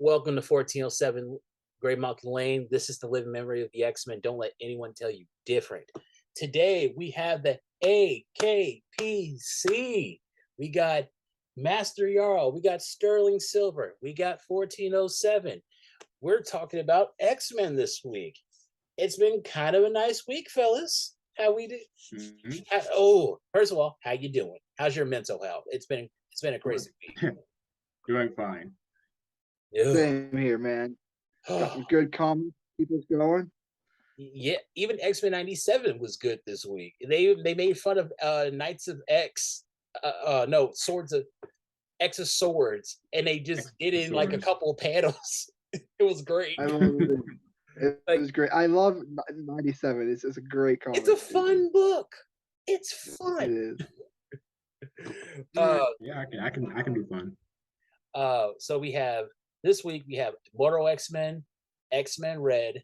Welcome to 1407 Gray Mountain Lane. This is the living memory of the X-Men. Don't let anyone tell you different. Today, we have the AKPC. We got Master Jarl. We got Sterling Silver. We got 1407. We're talking about X-Men this week. It's been kind of a nice week, fellas. How we did? First of all, how you doing? How's your mental health? It's been a crazy week. Doing fine. Same here, man. Got some good comments. Keep us going. Yeah, even X-Men 97 was good this week. They made fun of Knights of X, Swords of X of Swords, and they just did it in like a couple of panels. It was great. I love it. It was great. I love 97. It's a great comic. It's a fun book. It's fun. It is. Yeah, I can do fun. So this week we have Immortal X-Men, X-Men Red,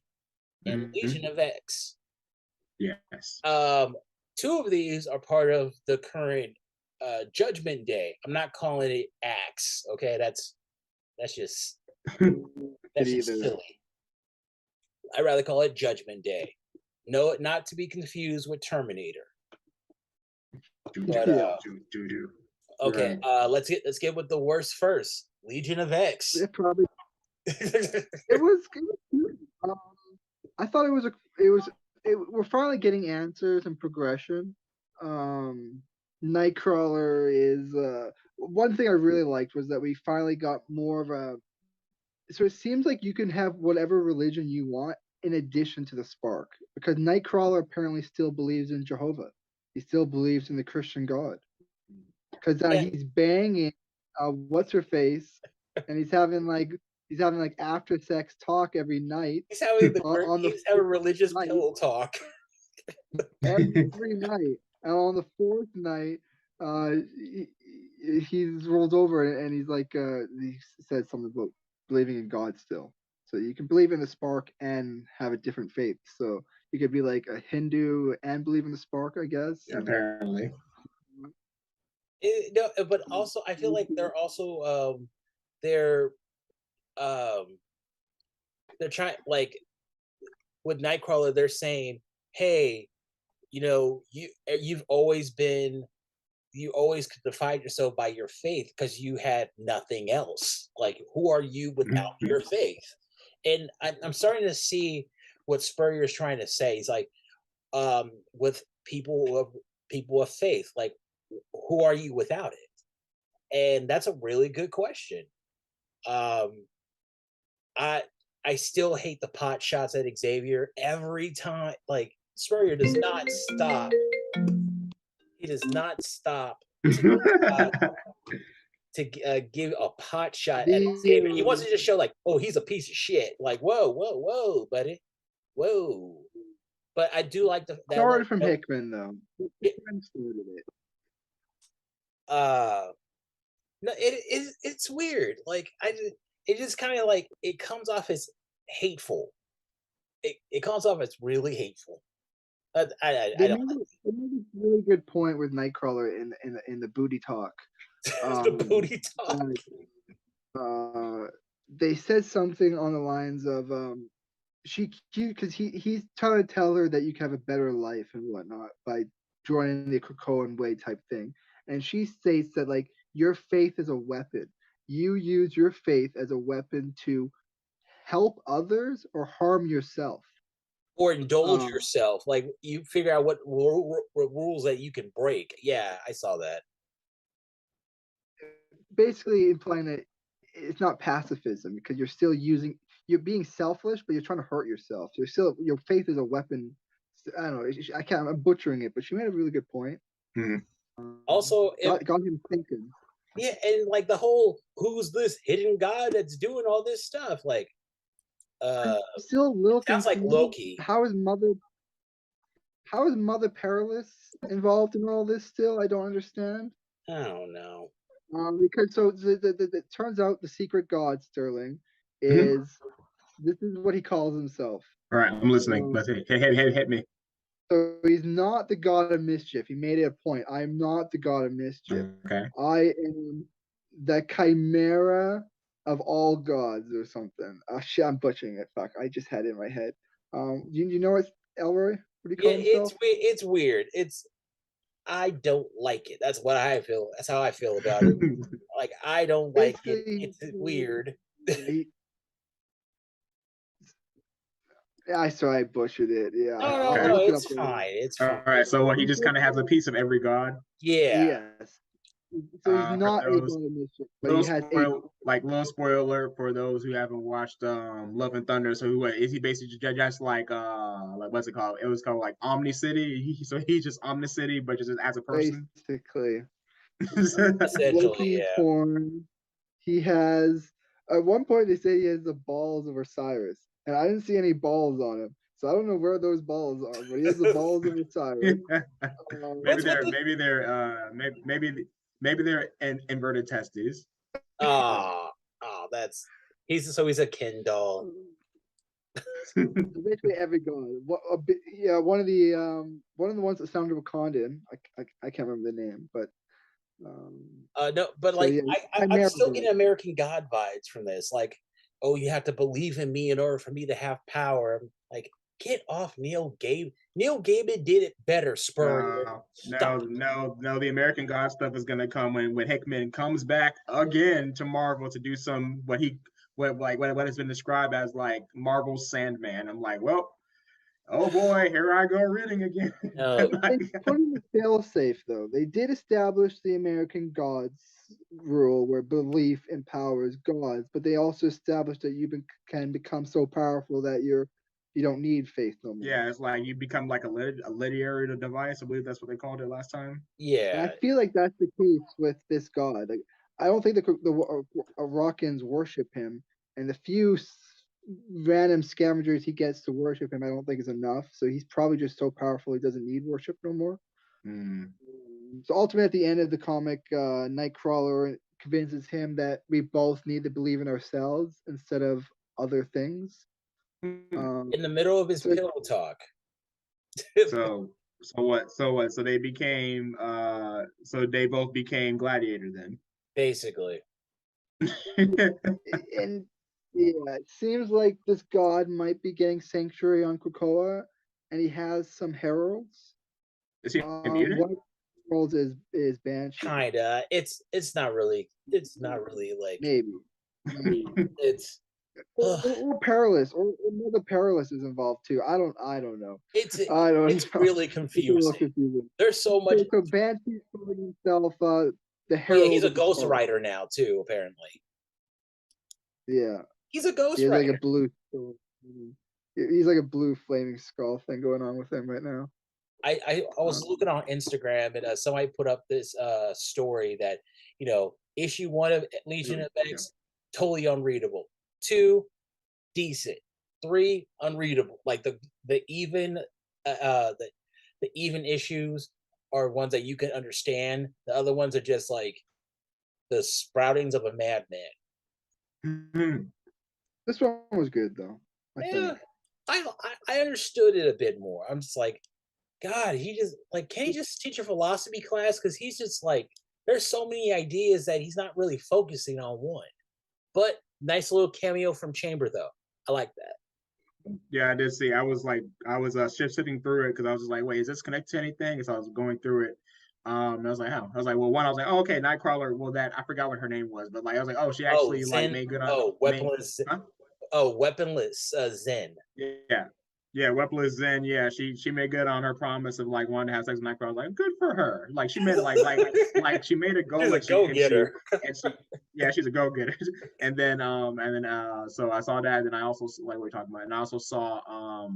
and Legion of X. Yes. Two of these are part of the current Judgment Day. I'm not calling it Axe. Okay, that's just silly. I'd rather call it Judgment Day. No, not to be confused with Terminator. Okay, let's get with the worst first. Legion of X. It probably. it was good. I thought we're finally getting answers and progression. Nightcrawler is one thing I really liked was that we finally got more of a. So it seems like you can have whatever religion you want in addition to the spark, because Nightcrawler apparently still believes in Jehovah. He still believes in the Christian God, because he's banging what's her face, and he's having like after sex talk every night. He's having religious pillow talk every night, and on the fourth night, he's rolled over and he's like he said something about believing in God still. So you can believe in the spark and have a different faith. So you could be like a Hindu and believe in the spark, I guess. Yeah, apparently. But also I feel like they're also they're trying, like with Nightcrawler, they're saying, hey, you always defined yourself by your faith because you had nothing else. Like, who are you without your faith? And I'm starting to see what Spurrier is trying to say. He's like, with people of faith, like, who are you without it? And that's a really good question. I still hate the pot shots at Xavier every time. Like, Spurrier does not stop. He does not stop to give a pot shot at Xavier. He wants to just show like, oh, he's a piece of shit. Like, whoa, buddy, whoa. But I do like that. Started from Hickman though. Hickman started it. No, it's weird. Like, it just kind of like, it comes off as hateful. It comes off as really hateful. I don't. They made a really good point with Nightcrawler in the booty talk. The booty talk. They said something on the lines of because he's trying to tell her that you can have a better life and whatnot by joining the Krakoan way type thing, and she states that like your faith is a weapon. You use your faith as a weapon to help others or harm yourself. Or indulge yourself. Like, you figure out what rules that you can break. Yeah, I saw that. Basically implying that it's not pacifism because you're being selfish, but you're trying to hurt yourself. Your faith is a weapon. I don't know. I'm butchering it, but she made a really good point. Also, got him thinking. Yeah, and like the whole who's this hidden god that's doing all this stuff? Like, still a little sounds like Loki. How is Mother Perilous involved in all this still? I don't understand. I don't know. Because it turns out the secret god Sterling is this is what he calls himself. All right, I'm listening. Let's hit me. So he's not the god of mischief. He made it a point. I am not the god of mischief. Okay. I am the chimera of all gods or something. Shit, I'm butchering it. Fuck, I just had it in my head. You know what, Elroy? What do you call himself? It's weird. I don't like it. That's what I feel. That's how I feel about it. Like I don't like it. Basically, It's weird. I saw I butchered it. Yeah, No, I'll Okay. look it up it's later. fine. It's All fine. right. So what? He just kind of has a piece of every god. Yeah. Yes. So he's For not a those god of mischief, but he has a. little spoiler for those who haven't watched Love and Thunder. So what is he basically just like what's it called? It was called like Omni City. So he's just Omni City, but just as a person. Basically. Essentially, Loki's yeah. horn. He has. At one point, they say he has the balls of Osiris, and I didn't see any balls on him, so I don't know where those balls are. But he has the balls of Osiris. Maybe they're inverted testes. That's he's a Ken doll. Basically every god. One of the ones that sounded Wakandan. I can't remember the name, but No, but so like yeah, I'm still getting American God vibes from this. Like, oh, you have to believe in me in order for me to have power. Like, get off Neil Gaiman. Neil Gaiman did it better, Spurrier. No. The American God stuff is gonna come when Hickman comes back again to Marvel to do some what has been described as like Marvel's Sandman. I'm like, well, oh boy, here I go reading again. They put in the failsafe though. They did establish the American gods rule where belief empowers gods, but they also established that can become so powerful that you don't need faith no more. Yeah, it's like you become like a literary device. I believe that's what they called it last time. Yeah, and I feel like that's the case with this god. Like, I don't think the Iraqians worship him, and the few random scavengers he gets to worship him, I don't think is enough. So he's probably just so powerful he doesn't need worship no more. So ultimately, at the end of the comic, Nightcrawler convinces him that we both need to believe in ourselves instead of other things. In the middle of his pillow talk. So what? So they became so they both became gladiator then. Basically. And yeah, it seems like this god might be getting sanctuary on Krakoa, and he has some heralds. Is he One mutant? of the heralds is Banshee. Kinda. It's not really like Maybe. it's or Perilous, or another Perilous is involved too. I don't know. it's know. really confusing. There's so much. So Banshee's calling himself the Oh, herald. yeah, he's a of the Spark. ghostwriter now too, apparently. Yeah. He's a ghostwriter. He's like a blue. He's like a blue flaming skull thing going on with him right now. I was looking on Instagram and somebody put up this story that issue 1 of Legion of X totally unreadable, 2 decent, 3 unreadable. Like the even the even issues are ones that you can understand. The other ones are just like the sproutings of a madman. This one was good though. I understood it a bit more. I'm just like, God, he just like, can he just teach a philosophy class? Because he's just like, there's so many ideas that he's not really focusing on one. But nice little cameo from Chamber though. I like that. Yeah, I did see. I was sifting through it because I was just like, wait, is this connected to anything? So I was going through it. I was like, oh, I was like, well, one, I was like, oh, okay, Nightcrawler. Well, that I forgot what her name was, but like, I was like, oh, she actually like made good on. Weaponless. Huh? Weaponless Zen. Yeah, weaponless Zen. Yeah, she made good on her promise of like wanting to have sex with Nightcrawler. I was like, good for her. Like she made like she made a goal. She's a go-getter. She's a go-getter. and then so I saw that, and I also like we're talking about, and I also saw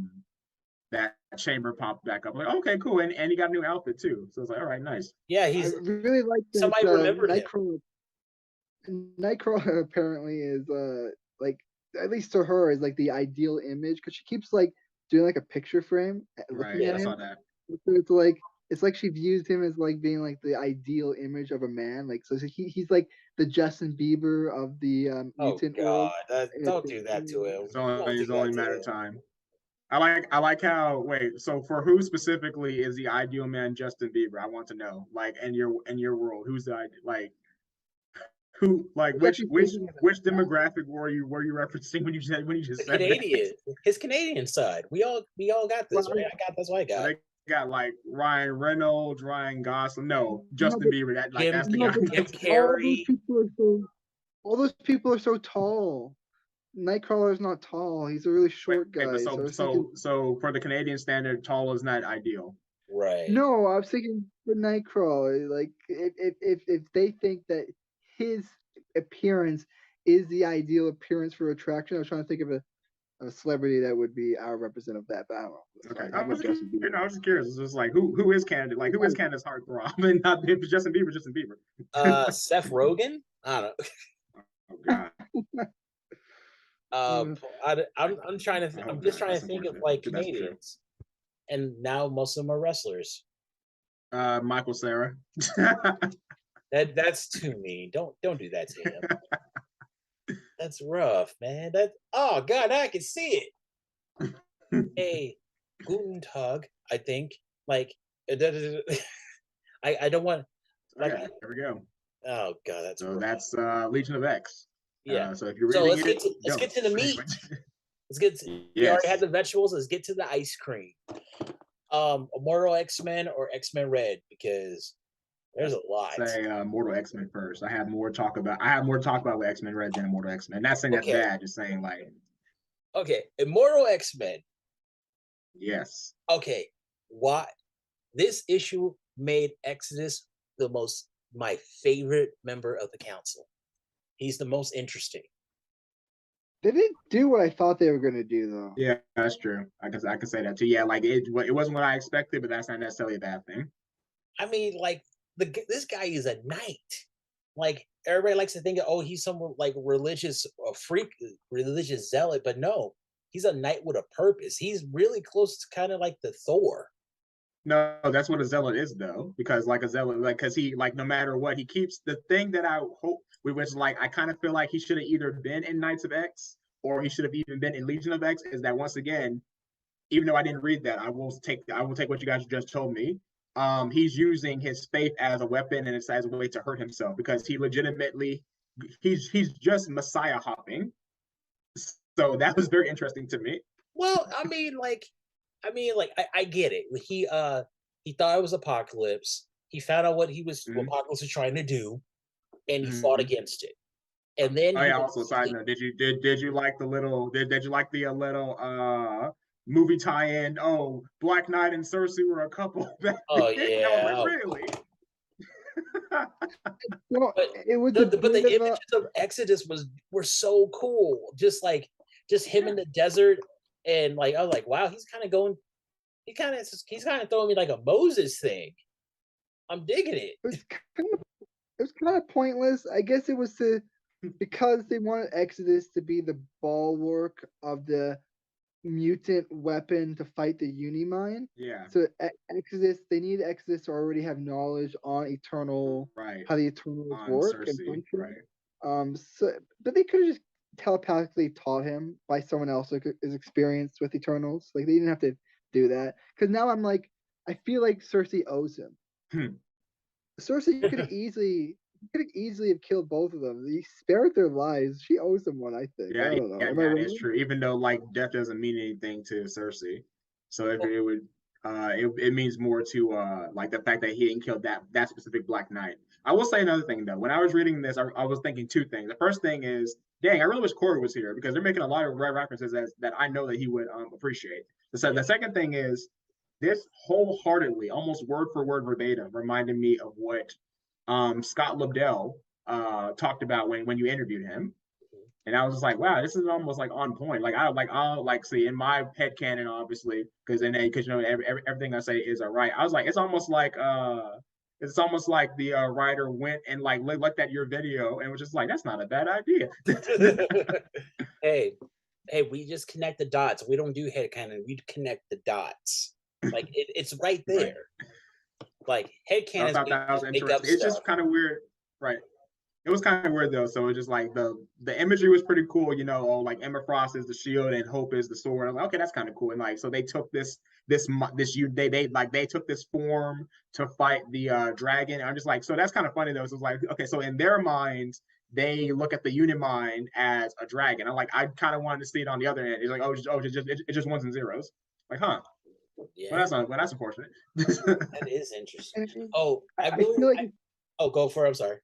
that Chamber popped back up. I'm like, okay, cool, and he got a new outfit too. So it's like, all right, nice. Yeah, I really like that. Somebody remembered Nightcrawler. Nightcrawler apparently is like, at least to her, is like the ideal image because she keeps like doing like a picture frame looking at him. I saw that. So it's like she views him as like being like the ideal image of a man. Like, so he's like the Justin Bieber of the mutant world. Don't do that to him. It's only a matter of time. I like how so for who specifically is the ideal man Justin Bieber? I want to know. Like in your world, who's the like Who like It's actually which thinking of which that. demographic were you referencing when you just The said that? Canadian, his Canadian side. We all got this, Well, right? That's what I So got. they got like Ryan Reynolds, Ryan Gosling. No, no, Justin but Bieber. Jim That's the no, guy. but Jim all those Carrey. people are so all those people are so tall. Nightcrawler is not tall. He's a really short Wait, but guy. So I was thinking, so for the Canadian standard, tall is not ideal. Right. no, I was thinking for Nightcrawler. Like if they think that his appearance is the ideal appearance for attraction, I was trying to think of a celebrity that would be our representative of that. But I don't know. That's Okay, fine. I went Justin Bieber. I was just curious. It's just like who is Canada? Like who is Canada's heartthrob? And not if it's Justin Bieber, Justin Bieber. Seth Rogen. I don't know. Oh God. I'm trying to. I'm just trying to think of like Canadians, and now most of them are wrestlers. Michael Cera. That's too mean. Don't do that to him. That's rough, man. Oh God, I can see it. Hey, Guten Tag. I think like I don't want like. Okay, there we go. Oh God, that's so rough. That's Legion of X. Yeah. So if you're So reading let's get to the meat. Let's get to, Yes. We already had the vegetables. Let's get to the ice cream. Immortal X-Men or X-Men Red, because there's a lot. Say Immortal X-Men first. I have more to talk about with X-Men Red than Immortal X-Men. Not saying that's bad, just saying like okay, Immortal X-Men. Yes. Okay, why this issue made Exodus my favorite member of the council. He's the most interesting. They didn't do what I thought they were going to do, though. Yeah, that's true. I can say that too. Yeah, like it wasn't what I expected, but that's not necessarily a bad thing. I mean, like this guy is a knight. Like everybody likes to think, oh, he's some like religious freak, religious zealot, but no, he's a knight with a purpose. He's really close to kind of like the Thor. No, that's what a zealot is, though, because like a zealot, like because he like no matter what, he keeps the thing that I hope we was like I kind of feel like he should have either been in Knights of X or he should have even been in Legion of X. Is that once again, even though I didn't read that, I will take what you guys just told me. He's using his faith as a weapon and it's as a way to hurt himself because he legitimately he's just Messiah hopping. So that was very interesting to me. Well, I mean, I get it. He thought it was Apocalypse. He found out what Apocalypse was trying to do, and he fought against it. And then also side note, did you like the little did you like the little movie tie-in? Oh, Black Knight and Cersei were a couple back then. Yeah. Really? Well, it was but the images of Exodus were so cool. Just him in the desert, and like I was like, wow, he's kind of throwing me like a Moses thing. I'm digging it. It was kind of pointless. I guess it was because they wanted Exodus to be the bulwark of the mutant weapon to fight the Unimind. Yeah. So they need Exodus to already have knowledge on Eternal, right? How the Eternals work Cersei, and function. Right. But they could have just telepathically taught him by someone else who is experienced with Eternals. Like they didn't have to do that. Because now I'm like, I feel like Cersei owes him. Cersei could have easily have killed both of them. He spared their lives. She owes them one, I think. Yeah, I don't know. Yeah, it's true. Even though like death doesn't mean anything to Cersei, so if it would, it means more to like the fact that he didn't kill that specific Black Knight. I will say another thing though. When I was reading this, I was thinking two things. The first thing is, dang, I really wish Corey was here because they're making a lot of references that I know that he would appreciate. So the second thing is, this wholeheartedly, almost word for word verbatim, reminded me of what Scott Lobdell talked about when you interviewed him. And I was just like, wow, this is almost like on point. Like I'll see in my head canon, obviously, because you know everything I say is right. I was like, it's almost like the writer went and like looked at your video and was just like, that's not a bad idea. Hey, we just connect the dots. We don't do head canon. We connect the dots. Like it's right there. Right. Like head canon. I thought that was interesting. It's just kind of weird, right? It was kind of weird though. So it's just like the imagery was pretty cool, you know. Like Emma Frost is the shield and Hope is the sword. I'm like, okay, that's kind of cool. And like, so they took they took this form to fight the dragon. I'm just like, so that's kind of funny though. So it's like, okay, so in their minds, they look at the Unimind as a dragon. I'm like, I kind of wanted to see it on the other end. It's like, it's just ones and zeros. Like, huh? Yeah, Well, that's unfortunate. that is interesting. And Oh, I I really. feel like Oh, go for it. I'm sorry.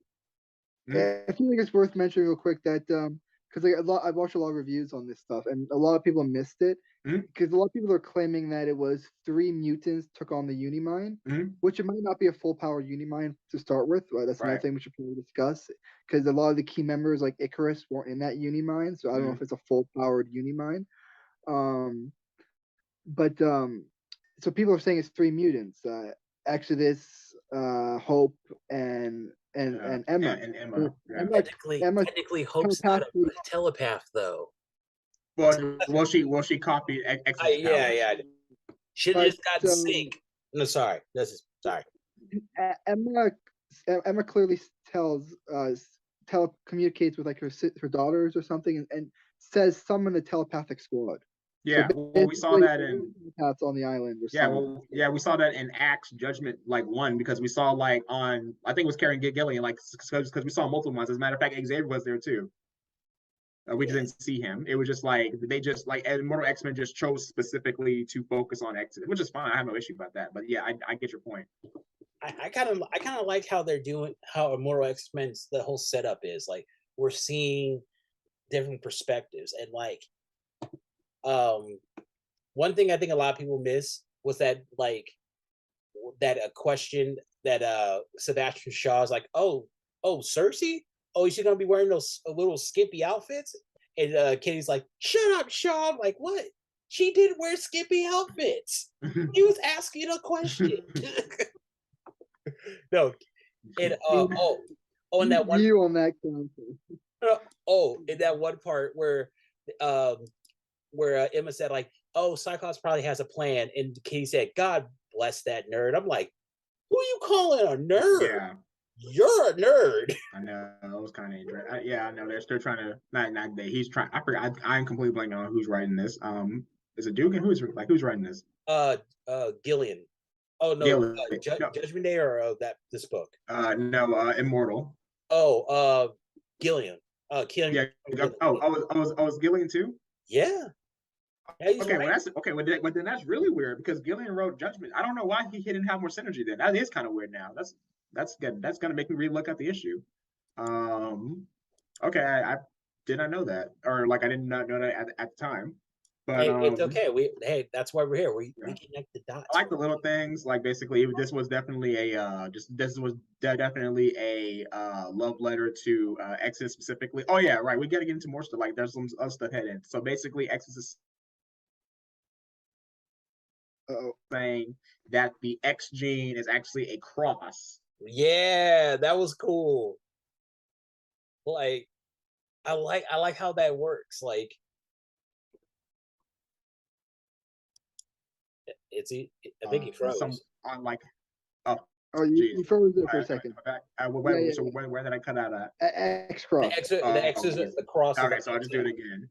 I feel like it's worth mentioning real quick that because like I've watched a lot of reviews on this stuff, and a lot of people missed it because a lot of people are claiming that it was 3 mutants took on the Unimind, which it might not be a full powered Unimind to start with. Right? That's another thing we should probably discuss because a lot of the key members like Icarus weren't in that Unimind, so I don't know if it's a full powered Unimind. But so people are saying it's 3 mutants: Exodus, Hope, and Emma. And Emma. Technically, Hope's not a telepath, though. Well, she copied Exodus. Yeah. She just got sync. No, sorry. Sorry. Emma clearly communicates with like her daughters or something, and says summon the telepathic squad. Yeah, so well, we saw that in telepaths on the island. We saw that in Acts Judgment 1 because we saw like on I think it was Karen Gillian because we saw multiple ones. As a matter of fact, Xavier was there too. We just didn't see him. It was just like they just like Immortal X-Men just chose specifically to focus on Exodus, which is fine. I have no issue about that. But yeah, I get your point. I kind of like how they're doing how Immortal X-Men's the whole setup is. Like we're seeing different perspectives and like one thing I think a lot of people miss was that a question that Sebastian Shaw is like, oh Cersei, is she gonna be wearing those little skimpy outfits? And Kitty's like, shut up, Shaw. I'm like, what? She did wear skimpy outfits. He was asking a question. No, and and that one view on that in that one part where Emma said like, oh, Cyclops probably has a plan, and Kitty said, God bless that nerd. I'm like, who are you calling a nerd? Yeah. You're a nerd. I know it was kind of interesting. Yeah, I know they're trying to not they. He's trying. I forgot. I'm completely blanking on who's writing this. Is it Duke and who's writing this? Gillian. Oh no, Gillian. No. Judgment Day or this book. No, Immortal. Oh, Gillian. Gillian. Yeah. I was Gillian too. Yeah. Okay, well then that's really weird because Gillian wrote Judgment. I don't know why he didn't have more synergy then. That is kind of weird now. That's good. That's gonna make me relook at the issue. Okay, I did not know that, or like I did not know that at the time. But it's okay. That's why we're here. We connect the dots. I like the little things. Like basically, this was definitely a definitely a love letter to Exodus specifically. Oh yeah, right. We got to get into more stuff. Like there's some other stuff headed. So basically, Exodus saying that the X gene is actually a cross. Yeah, that was cool. Like, I like how that works. Like, I think he froze. On like, you froze there for a second. Where did I cut out at? X cross. The X is the cross. Okay, so I'll just do it again.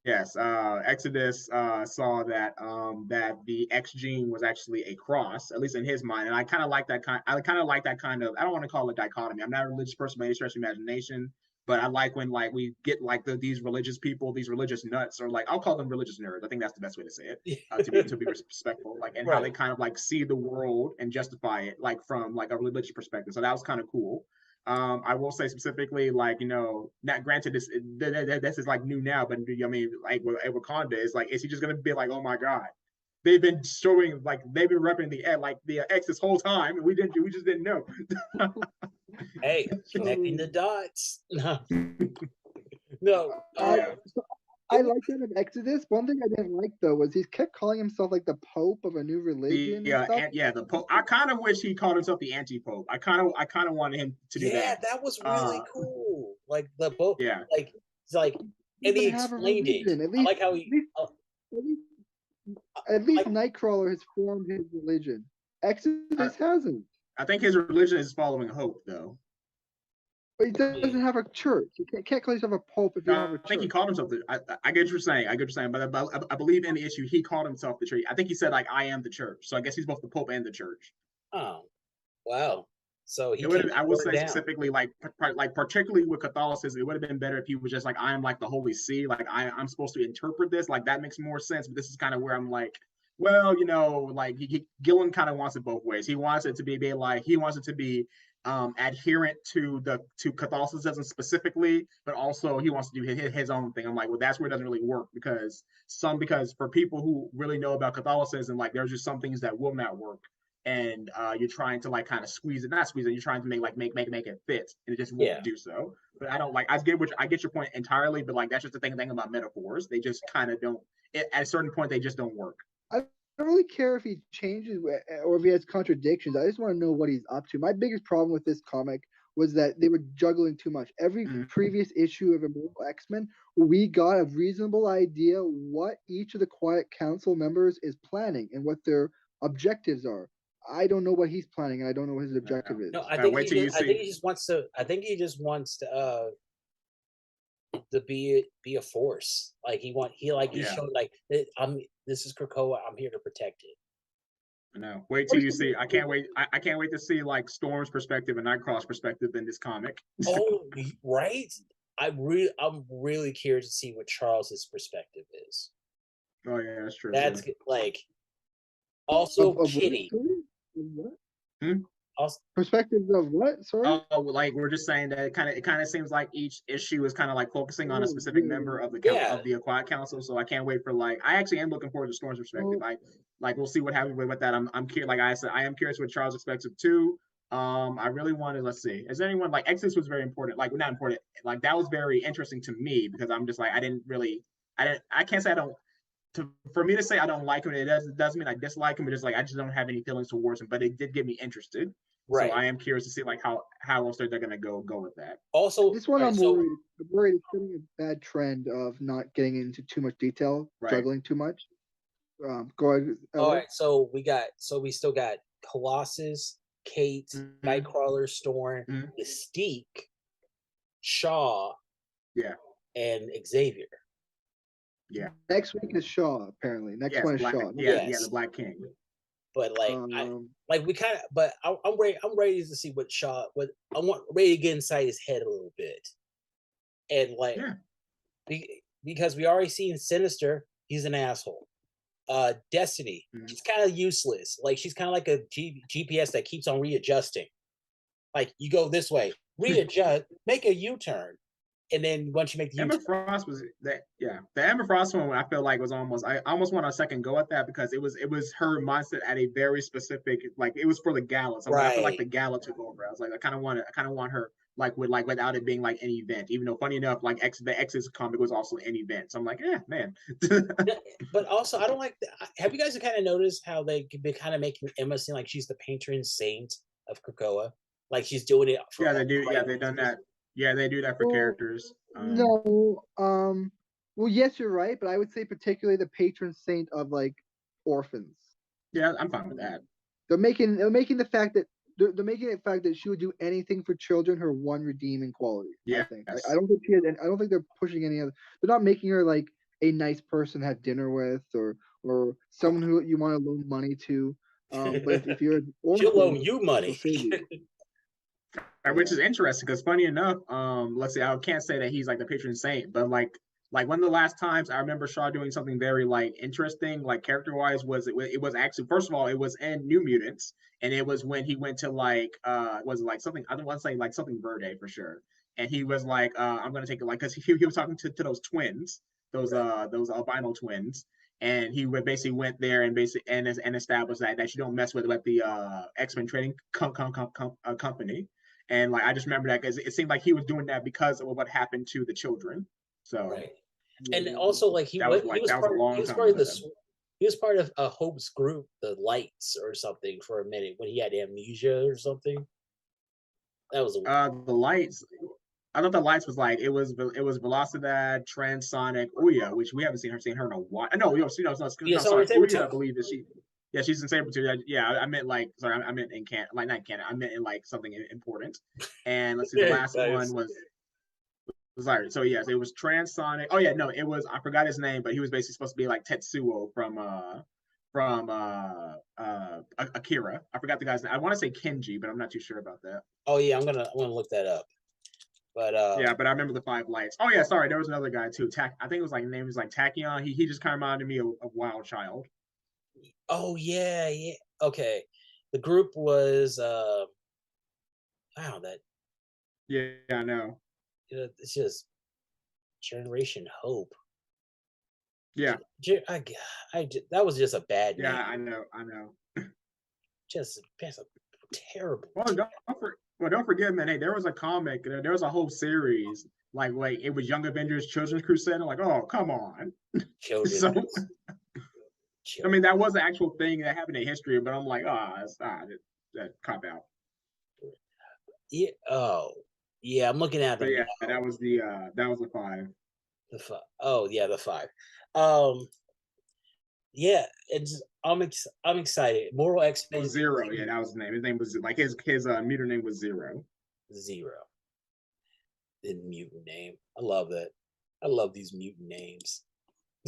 Yes, Exodus saw that that the X gene was actually a cross, at least in his mind, and I kind of like that kind. I kind of like that kind of. I don't want to call it dichotomy. I'm not a religious person by any stretch of imagination, but I like when like we get like these religious people, these religious nuts, or like I'll call them religious nerds. I think that's the best way to say it, to be respectful, like and how they kind of like see the world and justify it like from like a religious perspective. So that was kind of cool. I will say specifically, like, not granted, this is like new now, but I mean, like with Wakanda, is like, is he just gonna be like, oh my god, they've been showing like they've been repping the X this whole time, and we just didn't know. Hey, connecting the dots. No. I like that in Exodus. One thing I didn't like though was he kept calling himself like the Pope of a new religion. The Pope. I kind of wish he called himself the anti-Pope. I kind of wanted him to do that. Yeah, that was really cool. Like the Pope. Yeah. Like it's like, and he explained it. I like how he. At least Nightcrawler has formed his religion. Exodus hasn't. I think his religion is following Hope though. But he doesn't have a church. You can't call yourself a pope if you don't have a church. I think he called himself I get what you're saying. But I believe in the issue he called himself the church. I think he said like I am the church. So I guess he's both the pope and the church. Oh, wow. So he It would can have, I would burn say down. specifically, like particularly with Catholicism, it would have been better if he was just like, I am like the Holy See, like I'm supposed to interpret this, like that makes more sense. But this is kind of where I'm like, well, like Gillen kind of wants it both ways. He wants it to be like he wants it to be adherent to Catholicism specifically, but also he wants to do his own thing. I'm like, well, that's where it doesn't really work because for people who really know about Catholicism, like there's just some things that will not work, and you're trying to like kind of not squeeze it. You're trying to make it fit, and it just won't do so. But I don't like. I get your point entirely, but like that's just the thing about metaphors. They just kind of don't. At a certain point, they just don't work. I don't really care if he changes or if he has contradictions. I just want to know what he's up to. My biggest problem with this comic was that they were juggling too much. Every previous issue of Immortal X-Men, we got a reasonable idea what each of the Quiet Council members is planning and what their objectives are. I don't know what he's planning, and I don't know what his objective is. No, I think he just wants to. I think he just wants to be a force. Like he's showing like this is Krakoa. I'm here to protect it. No, wait till you see. I can't wait. I can't wait to see like Storm's perspective and Nightcrawler's perspective in this comic. Oh, right. I'm really curious to see what Charles's perspective is. Oh yeah, that's true. That's like also Kitty. Also, perspectives of what? Sorry. Oh, like we're just saying that it kind of seems like each issue is kind of like focusing on a specific member of the Quiet Council. So I can't wait for like I actually am looking forward to Storm's perspective. Like we'll see what happens with that. I'm curious. Like I said, I am curious what Charles expects of too. I really wanted. Let's see. Is there anyone like Exodus was very important? Like not important. Like that was very interesting to me because I'm just like I can't say I don't. For me to say I don't like him, it doesn't mean I dislike him. It's just like I just don't have any feelings towards him. But it did get me interested. Right. So I am curious to see like how else they're gonna go with that. Also, this one I'm worried it's setting a bad trend of not getting into too much detail, juggling too much. Go ahead. All right, so we still got Colossus, Kate, Nightcrawler, Storm, Mystique, Shaw, and Xavier. Yeah. Next week is Shaw, apparently. Next one is Shaw. The Black King. But like we kind of, but I'm ready. I'm ready to see what Shaw. What I want ready to get inside his head a little bit, and like, because we already seen Sinister. He's an asshole. Destiny. She's kind of useless. Like she's kind of like a GPS that keeps on readjusting. Like you go this way, readjust, make a U-turn. And then once you make the Emma Frost was that, the Emma Frost one I feel like was I almost want a second go at that because it was her mindset at a very specific, like it was for the gala. So I feel like the gala took over. I was like, I kind of want her without it being like an event, even though funny enough, like the X's comic was also an event. So I'm like, man. But also I don't like have you guys kind of noticed how they be kind of making Emma seem like she's the patron saint of Krakoa? Like she's doing it for they do. Yeah, they've done that. Yeah, they do that for characters. No. Well, yes, you're right, but I would say particularly the patron saint of like orphans. Yeah, I'm fine with that. They're making the fact that she would do anything for children her one redeeming quality. Yeah, I think. I don't think I don't think they're pushing any other. They're not making her like a nice person to have dinner with or someone who you want to loan money to. But if you're an orphan, she'll loan you money. Which is interesting because funny enough, let's see, I can't say that he's like the patron saint, but like one of the last times I remember Shaw doing something very like interesting, like character wise, it was actually, first of all, it was in New Mutants, and it was when he went to like was it like something, I don't want to say like something Verde for sure, and he was like I'm gonna take it like because he was talking to those twins, those albino twins. And he basically went there and established that you don't mess with the X-Men trading company. And like I just remember that because it seemed like he was doing that because of what happened to the children. So, and also like he was part of Hope's group, the Lights or something, for a minute when he had amnesia or something. That was the Lights. I thought the Lights was like it was Velocidad, Transonic, Ouya, which we haven't seen her in a while. No, Ouya, I believe that she. Yeah, she's in Sabretooth. Yeah, I meant like I meant in canon, like not canon. I meant in like something important. And let's see, the last one was sorry. So yes, it was Transonic. Oh yeah, no, it was I forgot his name, but he was basically supposed to be like Tetsuo from from Akira. I forgot the guy's name. I want to say Kenji, but I'm not too sure about that. Oh yeah, I'm gonna look that up. But yeah, but I remember the Five Lights. Oh yeah, sorry, there was another guy too. I think it was like name was like Tachyon. He just kind of reminded me of Wild Child. Oh yeah. Okay. The group was wow, that Yeah, I know. it's just Generation Hope. Yeah. That was just a bad name. Yeah, I know. Just a terrible. Don't forget, man. Hey, there was a comic. There was a whole series. Like it was Young Avengers, Children's Crusader. Like, oh, come on. Children. I mean, that was an actual thing that happened in history, but I'm like, that cop out. Yeah. Oh, yeah. I'm looking at them. But yeah, that was the 5. The 5. Oh yeah, the 5. Yeah, I'm excited. Immortal X-Men. Zero. Yeah, that was his name. His name was like his mutant name was Zero. The mutant name. I love that. I love these mutant names.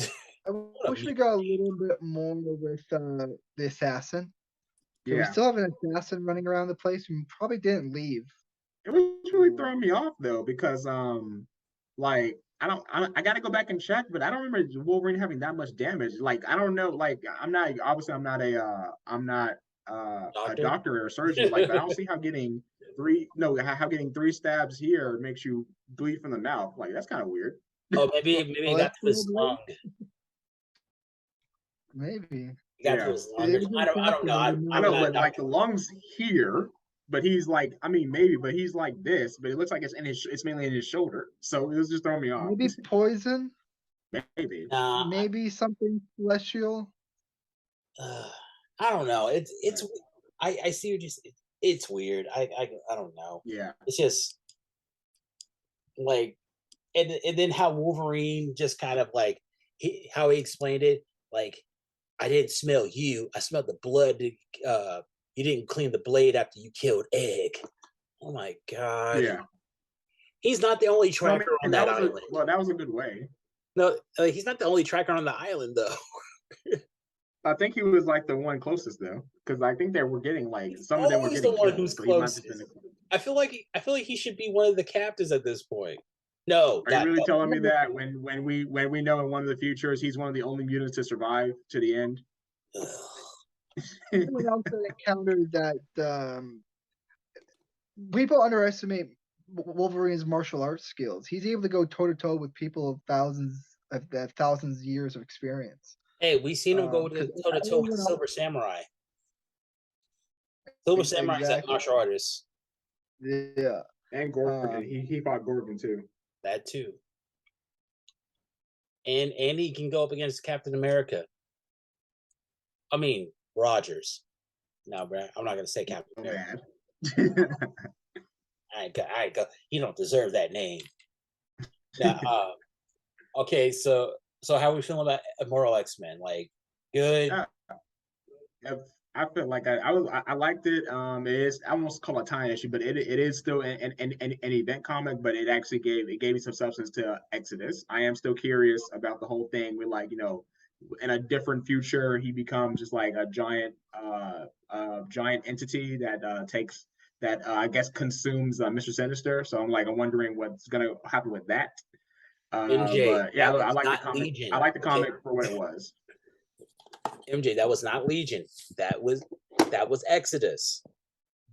I wish we got a little bit more with the assassin. Yeah. We still have an assassin running around the place who probably didn't leave. It was really throwing me off though, because like I gotta go back and check, but I don't remember Wolverine having that much damage. Like I don't know, like I'm not a doctor or a surgeon, like, but I don't see how getting 3 stabs here makes you bleed from the mouth. Like that's kind of weird. Oh, maybe he got to his lung. Maybe. He got to his lung. I don't know. I know, but like the lungs here, but he's like, I mean, maybe, but he's like this, but it looks like it's mainly in his shoulder. So it was just throwing me off. Maybe poison. Maybe. Maybe something celestial. I don't know. I see what you say. It's weird. I don't know. Yeah. It's just like, and then how Wolverine just kind of like how he explained it, like, I didn't smell you. I smelled the blood. You didn't clean the blade after you killed Egg. Oh my God. Yeah. He's not the only tracker on that island. Well, that was a good way. No, he's not the only tracker on the island, though. I think he was like the one closest though, because I think they were getting like some of them were getting the one killed, who's so closest. I feel like he should be one of the captains at this point. No, are you really telling me that when we know in one of the futures he's one of the only mutants to survive to the end? Someone else that encountered that people underestimate Wolverine's martial arts skills. He's able to go toe to toe with people of thousands of years of experience. Hey, we seen him go toe to toe with Silver Samurai. Silver Samurai is that martial artist. Yeah, and Gorgon. He fought Gorgon too. That too. And he can go up against Captain America. I mean, Rogers. No, Brad, I'm not gonna say Captain America. I go. You don't deserve that name. Now, okay, so how are we feeling about Immortal X-Men? Like, good. I feel like I liked it. It is, I almost call it a time issue, but it is still an event comic, but it actually gave me some substance to Exodus. I am still curious about the whole thing with, like, you know, in a different future he becomes just like a giant entity that I guess consumes Mr. Sinister. So I'm wondering what's gonna happen with that. MJ, but yeah, I like the comic. Legion. I like the comic for what it was. MJ, that was not Legion. That was Exodus.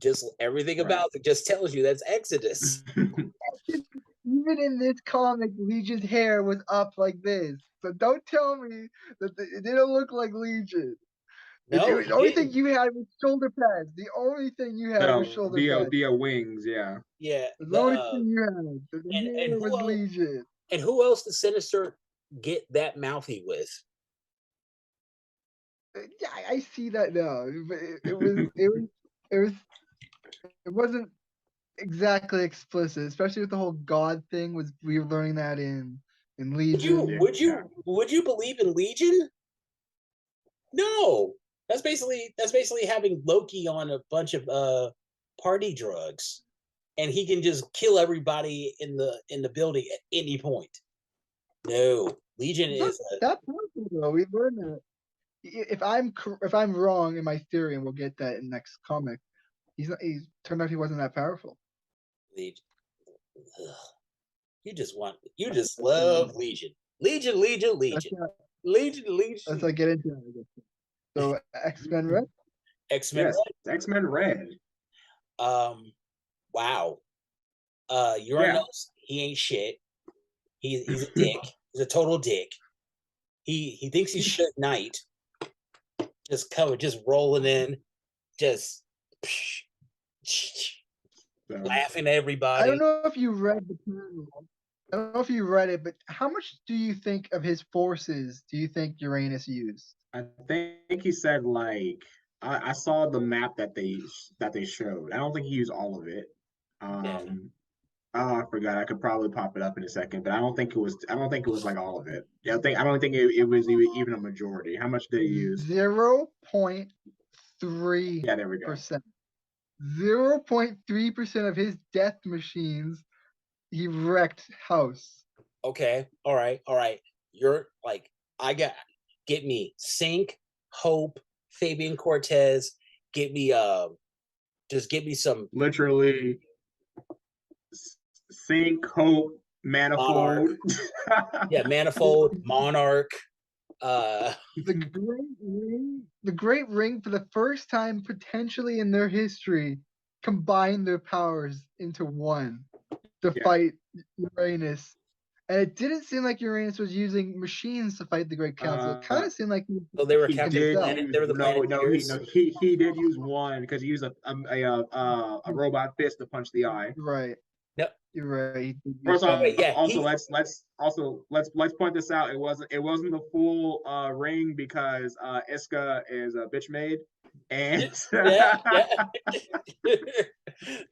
Just everything about it just tells you that's Exodus. Even in this comic, Legion's hair was up like this. So don't tell me that it didn't look like Legion. No, the only thing you had was shoulder pads. The only thing you had was shoulder pads. The wings, yeah. Yeah. The only thing you had. And was Legion. And who else did Sinister get that mouthy with? Yeah, I see that now. It wasn't exactly explicit, especially with the whole God thing. We were learning that in Legion. Would you believe in Legion? No. That's basically having Loki on a bunch of party drugs, and he can just kill everybody in the building at any point. No, Legion is that's possible though. We learned that. if I'm wrong in my theory, and we'll get that in next comic, he's turned out he wasn't that powerful. Legion. Ugh. You just love Legion. Legion. Let's get into it. So X-Men Red. X-Men Yes, X-Men Red. Wow. Uranos, he ain't shit. He's a dick. He's a total dick. He thinks he's Should Knight. Just rolling in, just laughing at everybody. I don't know if you read the panel. I don't know if you read it, but how much do you think of his forces do you think Uranus used? I think he said like I saw the map that they showed. I don't think he used all of it. Oh, I forgot. I could probably pop it up in a second, but I don't think it was like all of it. I don't think it was even a majority. How much did he use? 0.3%. Yeah, there we go. 0.3% of his death machines he wrecked house. Okay, all right. You're like, get me Sync, Hope, Fabian Cortez. Get me just give me some literally Sync, Hope, Manifold. Manifold, Monarch. The Great Ring, for the first time potentially in their history, combined their powers into one to fight Uranus. And it didn't seem like Uranus was using machines to fight the Great Council. It kind of seemed like they were Captain Planet. They were the Planeteers. He did use one because he used a robot fist to punch the eye. Right. Yep. You're right. Let's point this out. It wasn't the full ring because Iska is a bitch maid, and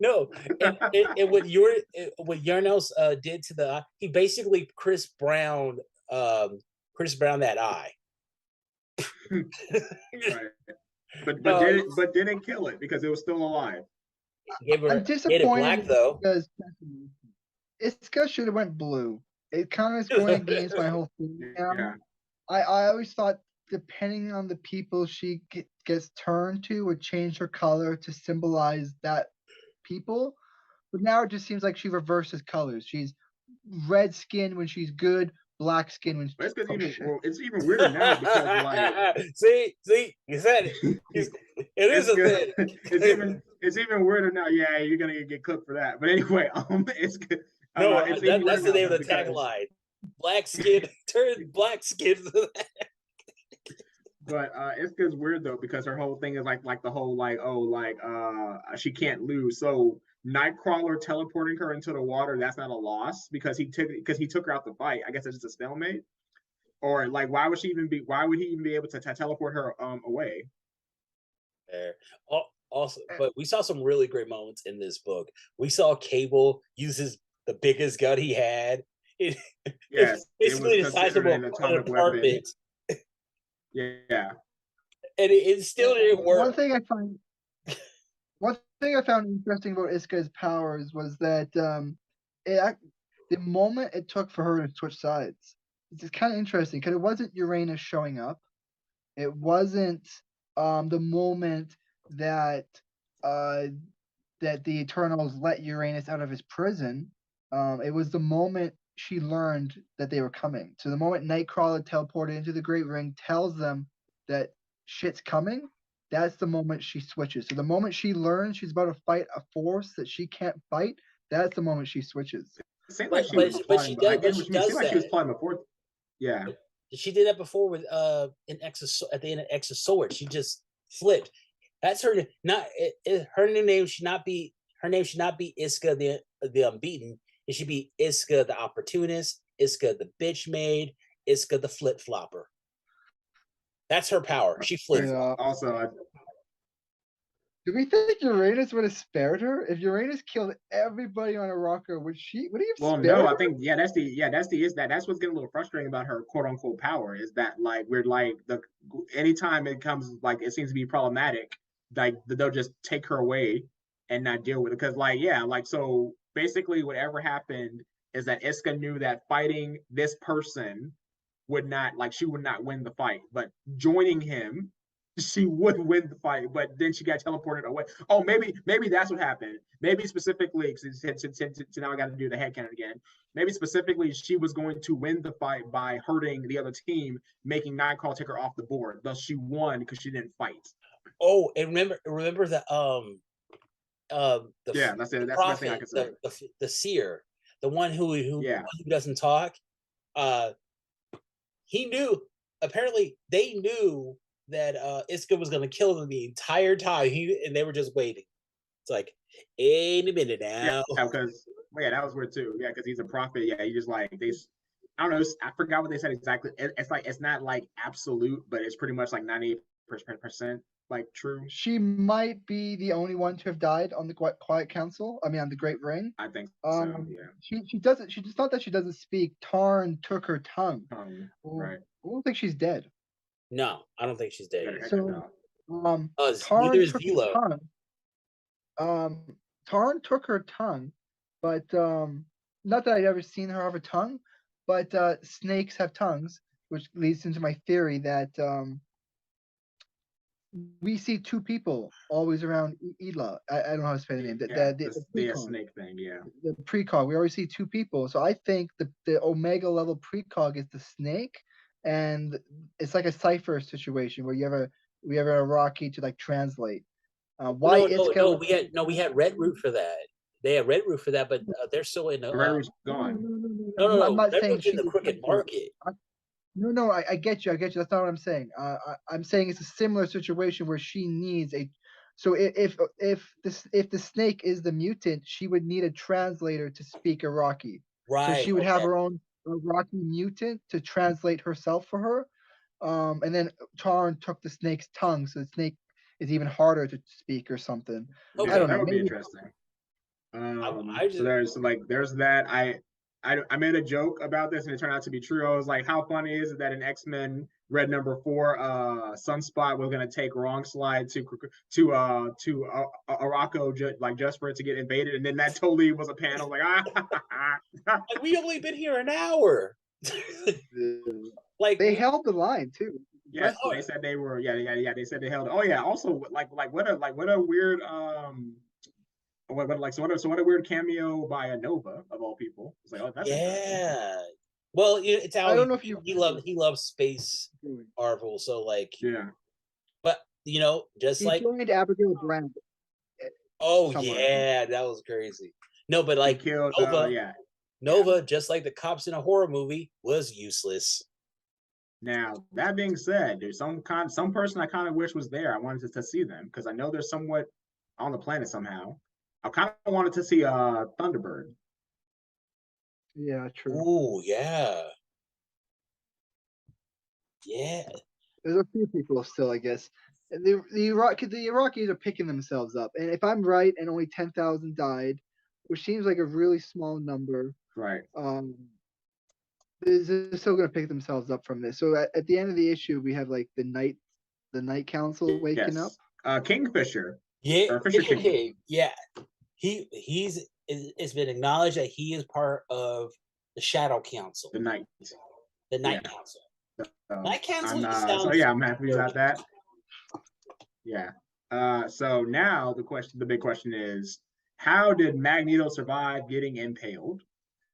no, and what Uranos did to the he basically Chris Brown that eye. Right. But didn't kill it because it was still alive. I'm disappointed black though because Iska should have went blue. It kind of is going against my whole thing now. Yeah. I always thought depending on the people she gets turned to would change her color to symbolize that people, but now it just seems like she reverses colors. She's red skin when she's good, black skin when she's it's even weirder now because like see you said it. It is a thing. It's even weirder now. Yeah, you're gonna get cooked for that. But anyway, it's good. No, that's the name of the tagline. Black skin turn black skin. But it's weird though because her whole thing is like the whole she can't lose. So Nightcrawler teleporting her into the water, that's not a loss because he took her out the fight. I guess it's just a stalemate. Or like why would he even be able to teleport her away? Also, but we saw some really great moments in this book. We saw Cable uses the biggest gun he had. It's basically the size of an apartment. Yeah. And it still didn't work. One thing I found interesting about Iska's powers was that the moment it took for her to switch sides, it's kind of interesting because it wasn't Uranus showing up. It wasn't the moment that the Eternals let Uranus out of his prison. It was the moment she learned that they were coming. So the moment Nightcrawler teleported into the Great Ring tells them that shit's coming, that's the moment she switches. So the moment she learns she's about to fight a force that she can't fight, that's the moment she switches. It seemed like she was plotting before. Yeah. She did that before with at the end of X of Swords. She just flipped. That's her. Her name should not be Iska the Unbeaten. It should be Iska the Opportunist, Iska the Bitch Maid, Iska the Flip Flopper. That's her power. She flips. Yeah. Also, do we think Uranus would have spared her? If Uranus killed everybody on a rocker, would he have spared her? I think that's what's getting a little frustrating about her quote unquote power is that like we're like anytime it comes like it seems to be problematic, like they'll just take her away and not deal with it because so basically whatever happened is that Iska knew that fighting this person would not win the fight, but joining him, she would win the fight. But then she got teleported away. Oh, maybe that's what happened. Maybe specifically, since now I got to do the headcanon again. Maybe specifically, she was going to win the fight by hurting the other team, making Nightcrawler take her off the board. Thus, she won because she didn't fight. Oh, and remember that yeah, that's it. That's prophet, the best thing I can say. The seer, the one who yeah. who doesn't talk. He knew. Apparently, they knew that Iska was going to kill them the entire time. And they were just waiting. It's like, any minute now. Yeah, because that was weird too. Yeah, because he's a prophet. Yeah, he just like I don't know. I forgot what they said exactly. It's like it's not like absolute, but it's pretty much like 98% like true. She might be the only one to have died on the Quiet Council. I mean, on the Great Ring. I think so. Yeah. She doesn't. It's not that she doesn't speak. Tarn took her tongue. Right. I don't think she's dead. No, I don't think she's dead. So, neither is Velo. Tarn took her tongue, but not that I'd ever seen her have a tongue, but snakes have tongues, which leads into my theory that we see two people always around Ela. I don't know how to say the name. The snake thing, yeah. The precog. We always see two people. So I think the Omega level precog is the snake, and it's like a cipher situation where we have a Iraqi to like translate. We had Red Root for that. They had Red Root for that, but they're still in. Red Root's gone. No. I'm not saying she's in the crooked market. No, I get you. That's not what I'm saying. I'm saying it's a similar situation where she needs a. So if the snake is the mutant, she would need a translator to speak Iraqi. Right. So she would have her own Iraqi mutant to translate herself for her. And then Tarn took the snake's tongue, so the snake is even harder to speak or something. Okay, I don't know. That would be interesting. So there's that. I made a joke about this and it turned out to be true. I was like, how funny is it that in X-Men Red number 4, Sunspot was gonna take Wrong Slide to Arakko just for it to get invaded, and then that totally was a panel like Like, we only been here an hour. Like they held the line too. Yes, they said they were. Yeah. They said they held. Oh yeah. Also, what a weird what a weird cameo by a Nova of all people. It's like, oh, that's Well, it's how I don't know if he loves space Marvel, so like But just he like joined Abigail Brand. Yeah, that was crazy. No, but like killed, Nova, just like the cops in a horror movie, was useless. Now, that being said, there's some person I kind of wish was there. I wanted to see them because I know they're somewhat on the planet somehow. I kind of wanted to see Thunderbird. Yeah, true. Oh, yeah. Yeah. There's a few people still, I guess. The Iraqis are picking themselves up. And if I'm right and only 10,000 died, which seems like a really small number. Right. They're still going to pick themselves up from this. So at the end of the issue, we have like the Night Council waking up. Kingfisher. Yeah. Fisher King. Yeah. It's been acknowledged that he is part of the Shadow Council. The Night Council. Night Council. I'm happy about that. Yeah. So now the big question is, how did Magneto survive getting impaled?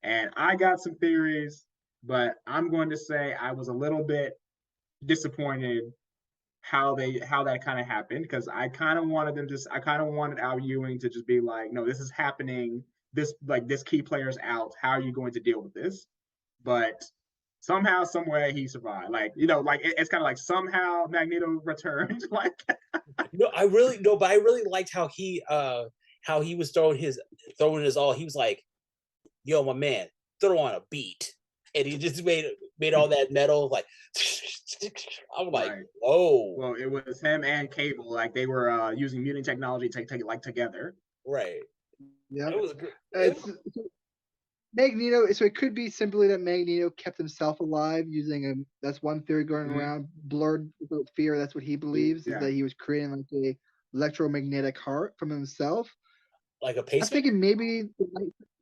And I got some theories, but I'm going to say I was a little bit disappointed how that kind of happened, because I kind of wanted Al Ewing to just be like, no, this is happening. This key player's out. How are you going to deal with this? But somehow, some way, he survived. It's kind of like somehow Magneto returned. But I really liked how he was throwing his all. He was like, yo, my man, throw on a beat. And he just made all that metal like I'm like, oh. Well, it was him and Cable, like they were using mutant technology to take it like together. Right. Yeah. It was good. Magneto, so it could be simply that Magneto kept himself alive using that's one theory going around, blurred without fear. That's what he believes, is that he was creating like a electromagnetic heart from himself. Like a pacemaker? I'm thinking maybe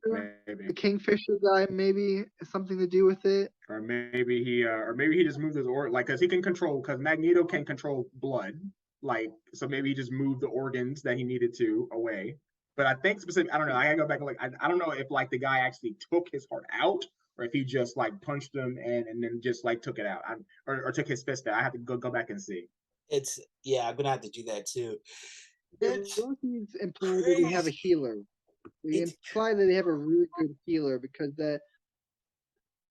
the Kingfisher guy maybe has something to do with it. Right. or maybe he just moved his organ, like, because he can control, because Magneto can control blood, like, so maybe he just moved the organs that he needed to away. But I think specific, I don't know. I gotta go back and look. I don't know if like the guy actually took his heart out, or if he just like punched him and then just like took it out, or took his fist out. I have to go back and see. It's I'm gonna have to do that too. The It's Rockies imply that they have a crazy. healer. They imply that they have a really good healer because the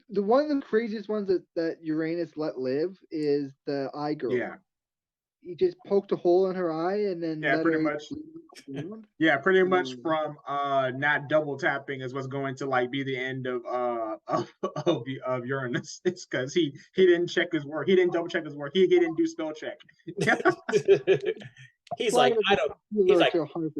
one of the craziest ones that Uranus let live is the eye girl. Yeah, He just poked a hole in her eye and then yeah, let pretty her much. around. Yeah, pretty much Um, from not double tapping is what's going to like be the end of of Uranus. It's because he didn't check his work. He didn't double check his work. He didn't do spell check. he's like, I don't. He's like, 100%.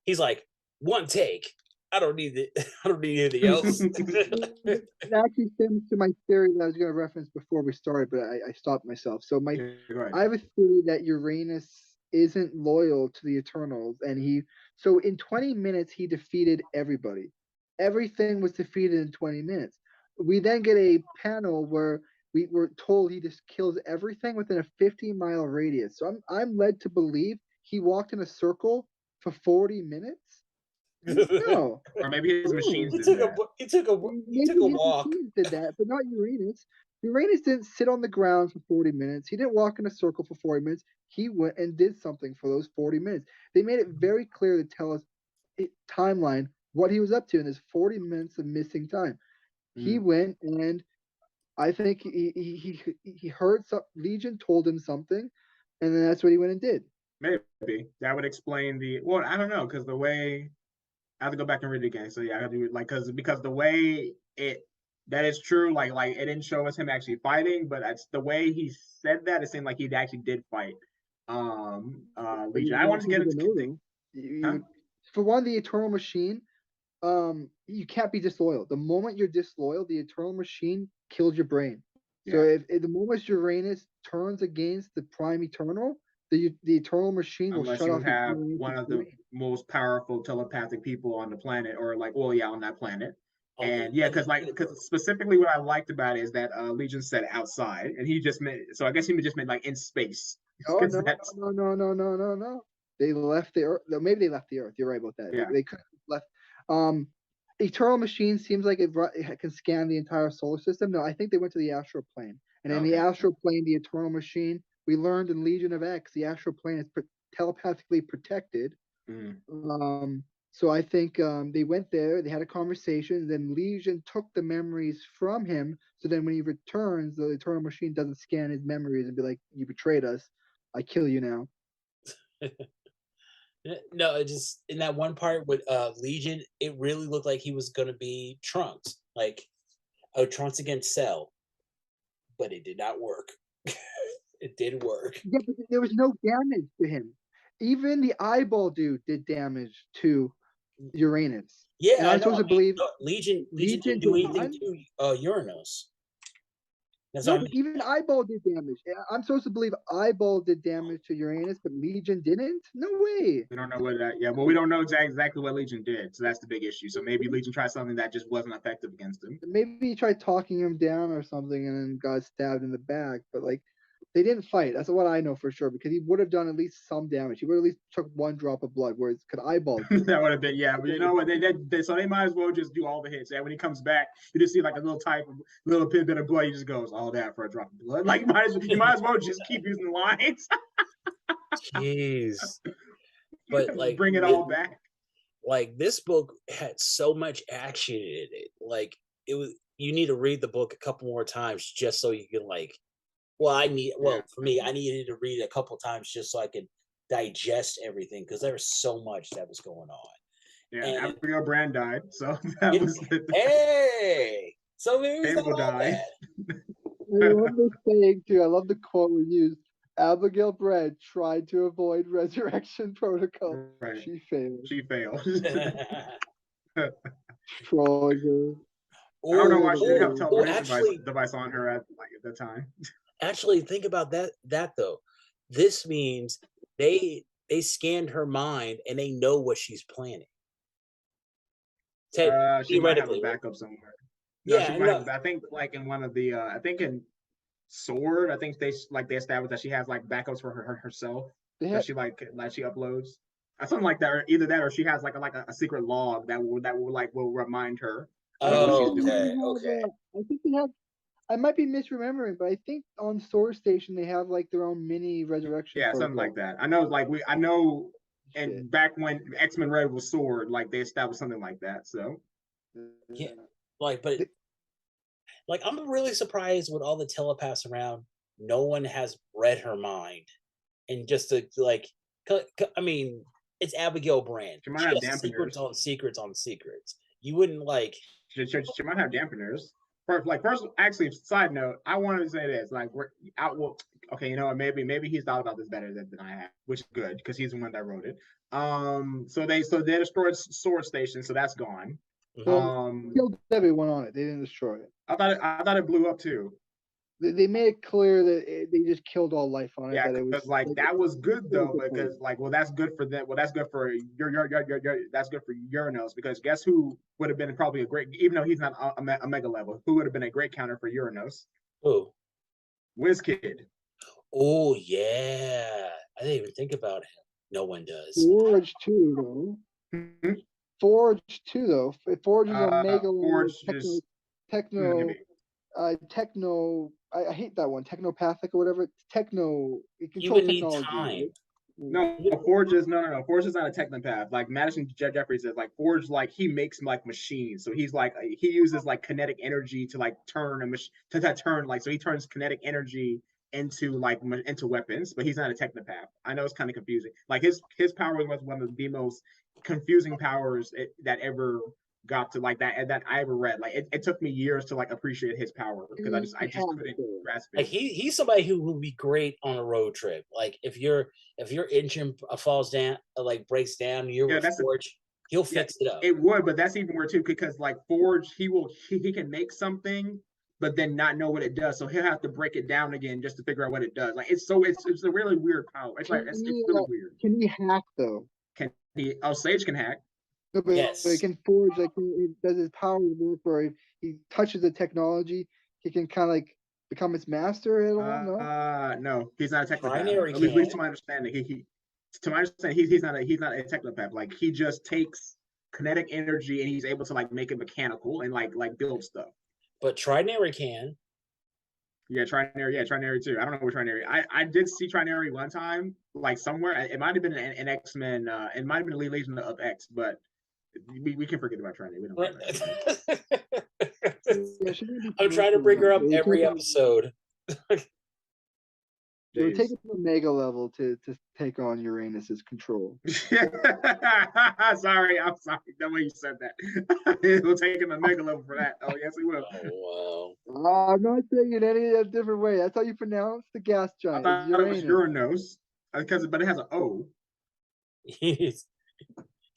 he's like, one take. I don't need it. I don't need anything else. It actually stems to my theory that I was going to reference before we started, but I stopped myself. So I have a theory that Uranus isn't loyal to the Eternals, and so in 20 minutes he defeated everybody. Everything was defeated in 20 minutes. We then get a panel where we were told he just kills everything within a 50-mile radius. So I'm led to believe he walked in a circle for 40 minutes. No. Or maybe his machines he did that. He took a walk. Machines did that, but not Uranus. Uranus didn't sit on the ground for 40 minutes. He didn't walk in a circle for 40 minutes. He went and did something for those 40 minutes. They made it very clear to tell us timeline what he was up to in his 40 minutes of missing time. He went and I think he heard Legion told him something, and then that's what he went and did. Maybe that would explain I don't know, because the way I have to go back and read it again. So yeah, I have to do it like because the way that is true. Like it didn't show us him actually fighting, but it's the way he said that. It seemed like he actually did fight. Legion. I wanted to get into for one, the Eternal Machine. You can't be disloyal. The moment you're disloyal, the Eternal Machine kills your brain. Yeah. So if the moment Uranus turns against the Prime Eternal, the Eternal Machine will shut off. Unless you have one of the most powerful telepathic people on the planet, or like, on that planet. And yeah, because specifically what I liked about it is that Legion said outside, and he just meant, so I guess he just meant like in space. Oh no. They left the Earth. Maybe they left the Earth. You're right about that. Yeah. They could have left. Eternal Machine seems like it can scan the entire solar system. No, I think they went to the astral plane, and in the astral plane, the Eternal Machine. We learned in Legion of X, the astral plane is telepathically protected. So I think they went there, they had a conversation, then Legion took the memories from him. So then when he returns, the Eternal Machine doesn't scan his memories and be like, you betrayed us. I kill you now. No, it just in that one part with Legion, it really looked like he was going to be Trunks. Like, Trunks against Cell. But it did not work. It did work. Yeah, but there was no damage to him. Even the eyeball dude did damage to Uranus. Yeah, and I'm supposed to believe Legion didn't do anything to Uranos. No, but even Eyeball did damage. I'm supposed to believe Eyeball did damage to Uranus, but Legion didn't? No way. We don't know what that. Yeah, well, we don't know exactly what Legion did, so that's the big issue. So maybe Legion tried something that just wasn't effective against him. Maybe he tried talking him down or something, and then got stabbed in the back. But like, they didn't fight. That's what I know for sure, because he would have done at least some damage. He would have at least took one drop of blood, whereas could Eyeball. That would have been, yeah. But you know what? So they might as well just do all the hits. And when he comes back, you just see like a little bit of blood. He just goes, all that for a drop of blood. Like you might as well just keep using the lines. Jeez. But like, bring it all back. Like, this book had so much action in it. Like, it was. You need to read the book a couple more times just so you can like. For me, I needed to read it a couple times just so I could digest everything, because there was so much that was going on. Yeah, and Abigail Brand died, so that was hey, so maybe it's not died. I love the saying too. I love the quote we used. Abigail Brand tried to avoid resurrection protocol. Right. She failed. Troller. I don't know why she didn't have teleportation device on her at the time. Actually, think about that though. This means they scanned her mind and they know what she's planning. She might have a backup somewhere. No, Yeah, she might have. I think like in one of the I think in Sword, I think they established that she has like backups for herself that she uploads. Something like that, or either that, or she has like a secret log that will remind her of what she's doing. Okay. I think they have. I might be misremembering, but I think on Sword Station they have like their own mini resurrection. Yeah, something like that. I know, and back when X-Men Red was Sword, like they established something like that. So yeah, but I'm really surprised with all the telepaths around. No one has read her mind, and just to I mean, it's Abigail Brand. She might She have has secrets dampeners. on secrets on secrets. You wouldn't like. She might have dampeners. First, actually, side note, I wanted to say this. Like, we're out. Well, okay, you know what? Maybe he's thought about this better than I have, which is good because he's the one that wrote it. So they destroyed Sword Station, so that's gone. Killed everyone on it. They didn't destroy it. I thought it blew up too. They made it clear that they just killed all life on it. Yeah, that it was like that was good though, because that's good for them. Well, that's good for that's good for Uranos, because guess who would have been probably a great, even though he's not a mega level, who would have been a great counter for Uranos? Who? WizKid. Oh yeah, I didn't even think about him. No one does. Forge too, though. Mm-hmm. Forge too, though. Forge is a mega Forge techno. I hate that one. Technopathic or whatever. Techno. It controls technology. Time. No, Forge is no. Forge is not a technopath. Like Madison Jeffries says, like Forge, like he makes like machines. So he's like he uses like kinetic energy to like turn a machine to turn like, so he turns kinetic energy into weapons, but he's not a technopath. I know it's kind of confusing. Like his power was one of the most confusing powers that ever got to like that I ever read. Like it took me years to like appreciate his power because I just couldn't grasp it. Like he's somebody who would be great on a road trip. Like if your engine falls down, like breaks down, you're with Forge, he'll fix it up. It would, but that's even weird too, because like Forge, he can make something, but then not know what it does. So he'll have to break it down again just to figure out what it does. Like it's a really weird power. It's really weird. Can he hack though? Can he? Oh, Sage can hack. No, but he can Forge, like it does his power work where if he touches the technology, he can kind of like become its master at all. No, he's not a technopath. At least to my understanding, he's not a technopath. Like he just takes kinetic energy and he's able to like make it mechanical and like build stuff. But Trinary can. Yeah, Trinary too. I don't know what Trinary. I did see Trinary one time, like somewhere. It might have been an X-Men. It might have been a Legion of X, but we can forget about Trinity. We don't. I'm trying to bring her up every episode. It would take it to a mega level to take on Uranus's control. Sorry, I'm sorry. The way you said that. It will take him a mega level for that. Oh, yes, he will. Oh, wow. I'm not saying it any different way. That's how you pronounce the gas giant. I thought it was Uranos, but it has an O.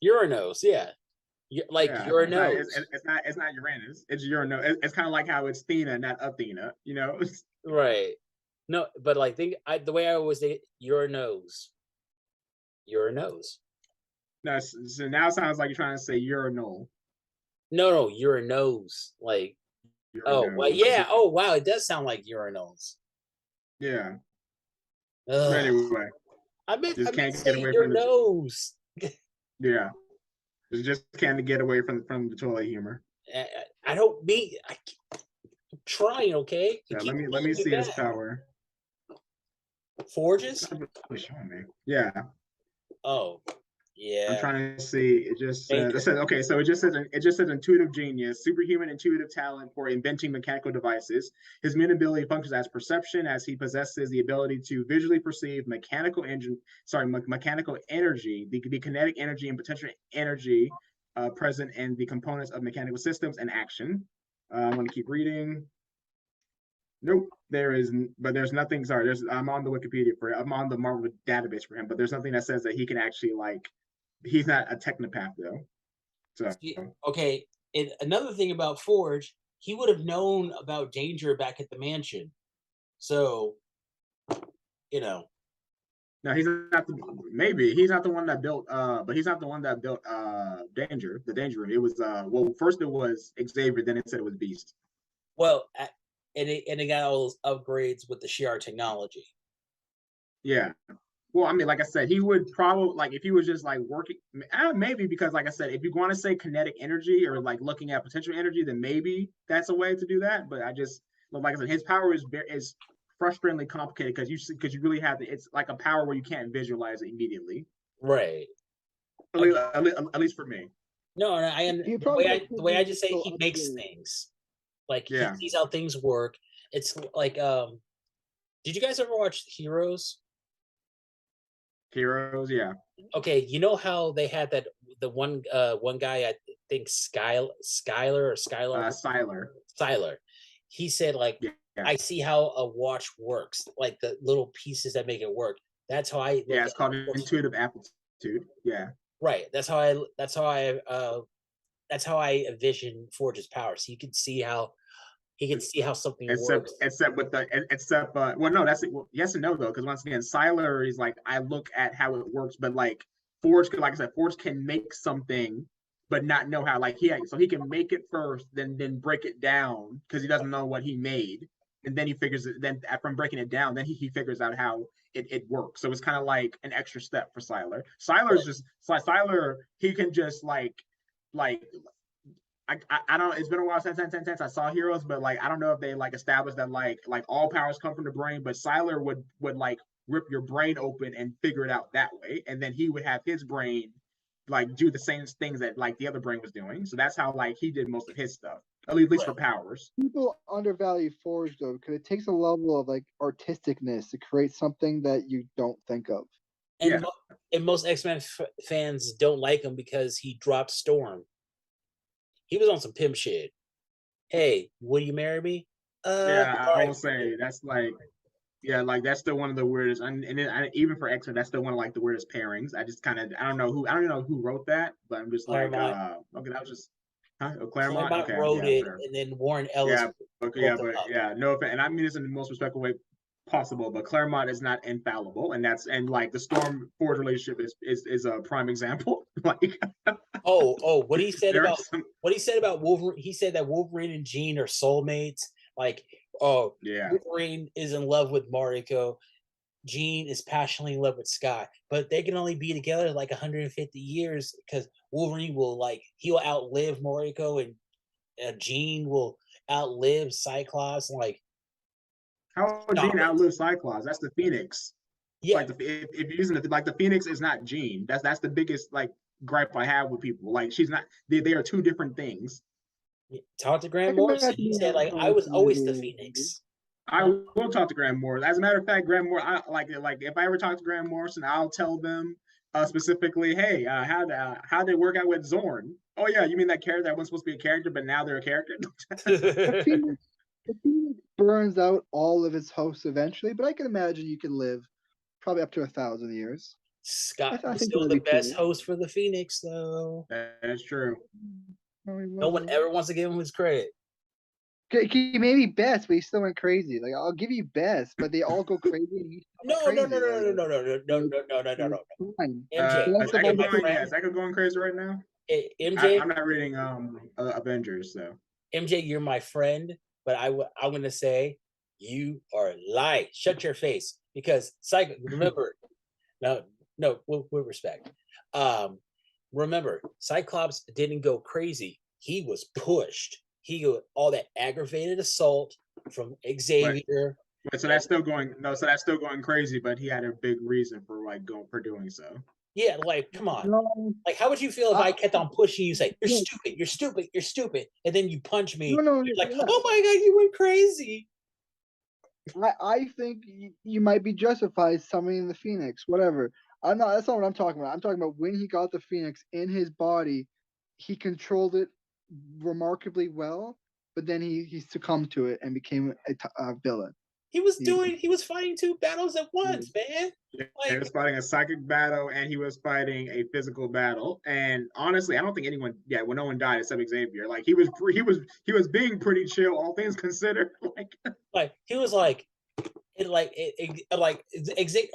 Uranos, yeah. Uranos. It's not Uranus. It's Uranos. It's kind of like how it's Thena, not Athena. You know. Right. No, but like the way I always say Uranos. Uranos. No, so now it sounds like you're trying to say urinal. No, Uranos. Like Uranos. Oh, well, yeah. Oh, wow, it does sound like urinals. Yeah. Anyway, I meant can't get away from your nose. Yeah. Just can't get away from the toilet humor. I don't mean. I'm trying, okay. Yeah, let me see his power. Forges? Yeah. Oh, yeah. I'm trying to see. It just says okay. So it just says intuitive genius, superhuman intuitive talent for inventing mechanical devices. His main ability functions as perception, as he possesses the ability to visually perceive mechanical energy, the kinetic energy and potential energy present in the components of mechanical systems and action. I'm going to keep reading. Nope, there's nothing. Sorry, I'm on the Wikipedia for it. I'm on the Marvel database for him, but there's nothing that says that he can actually he's not a technopath though. So okay, and another thing about Forge, he would have known about danger back at the mansion. So, No, he's not the maybe he's not the one that built but he's not the one that built the danger room. It was well first it was Xavier, then it said it was Beast. Well, and it got all those upgrades with the Shi'ar technology. Yeah. Well, I mean, like I said, he would probably like if he was just like working maybe because like I said, if you want to say kinetic energy or like looking at potential energy, then maybe that's a way to do that. But I just like I said, his power is frustratingly complicated because you really have to. It's like a power where you can't visualize it immediately. Right. At least for me. No, I the way I just say he makes things. Like he sees how things work. It's like did you guys ever watch Heroes? Heroes, yeah. Okay, you know how they had the one guy, I think Skylar or Skylar Skylar. He said like I see how a watch works, like the little pieces that make it work. That's how I it's called intuitive aptitude. Yeah. Right. That's how I envision Forge's power. So you can see how something works. Except well, no, that's yes and no though, because once again, Sylar is like I look at how it works, but like Forge, like I said, Forge can make something, but not know how. Like he can make it first, then break it down because he doesn't know what he made, and then he figures it. Then from breaking it down, then he figures out how it works. So it's kind of like an extra step for Sylar. Sylar. He can just like. I don't. It's been a while since I saw Heroes, but like I don't know if they like established that like all powers come from the brain. But Sylar would like rip your brain open and figure it out that way, and then he would have his brain like do the same things that like the other brain was doing. So that's how like he did most of his stuff, at least for powers. People undervalue Forge though because it takes a level of like artisticness to create something that you don't think of. And most X-Men fans don't like him because he dropped Storm. He was on some pimp shit. Hey, will you marry me? I will say that's like, like that's still one of the weirdest, and even for X-Men, that's still one of like the weirdest pairings. I don't know who wrote that, but I'm just like, okay, that was just, Claremont wrote it, sure. And then Warren Ellis. No offense, and I mean this in the most respectful way possible, but Claremont is not infallible, and like the Storm Forge relationship is a prime example. Like what he said about Wolverine. He said that Wolverine and Jean are soulmates. Like Wolverine is in love with Mariko, Jean is passionately in love with Scott, but they can only be together like 150 years because Wolverine will he'll outlive Mariko, and Jean will outlive Cyclops. Like, how would Jean outlive Cyclops? That's the Phoenix. Yeah. Like if you're using it, like the Phoenix is not Jean. That's the biggest like gripe I have with people. Like she's not. They are two different things. Talk to Grant Morrison. He said like I was always the Phoenix. I will talk to Grant Morrison. As a matter of fact, Grant Morrison, I like if I ever talk to Grant Morrison, I'll tell them specifically, hey, how they work out with Zorn? Oh yeah, you mean that character that wasn't supposed to be a character, but now they're a character? The Phoenix burns out all of its hosts eventually, but I can imagine you can live probably up to 1,000 years. Scott is still the best host for the Phoenix, though. That's true. No one ever wants to give him his credit. He may be best, but he still went crazy. Like, I'll give you best, but they all go crazy. No. MJ, I could going crazy right now. MJ, I'm not reading Avengers, so. MJ, you're my friend, but I'm gonna say you are lying. Shut your face, because remember, no, with respect. Remember, Cyclops didn't go crazy. He was pushed. He got all that aggravated assault from Xavier. Right. So that's still going. No, so that's still going crazy. But he had a big reason for doing so. Yeah, like come on. Like, how would you feel if I kept on pushing you, say you're stupid, you're stupid, you're stupid, and then you punch me? You're like, oh my god, you went crazy. I think you might be justified summoning the Phoenix. Whatever. I'm not. That's not what I'm talking about. I'm talking about when he got the Phoenix in his body, he controlled it remarkably well, but then he succumbed to it and became a villain. He was fighting two battles at once, man. He was fighting a psychic battle and he was fighting a physical battle. And honestly, I don't think anyone, when no one died except Xavier, like he was being pretty chill, all things considered. Like he was Xavier.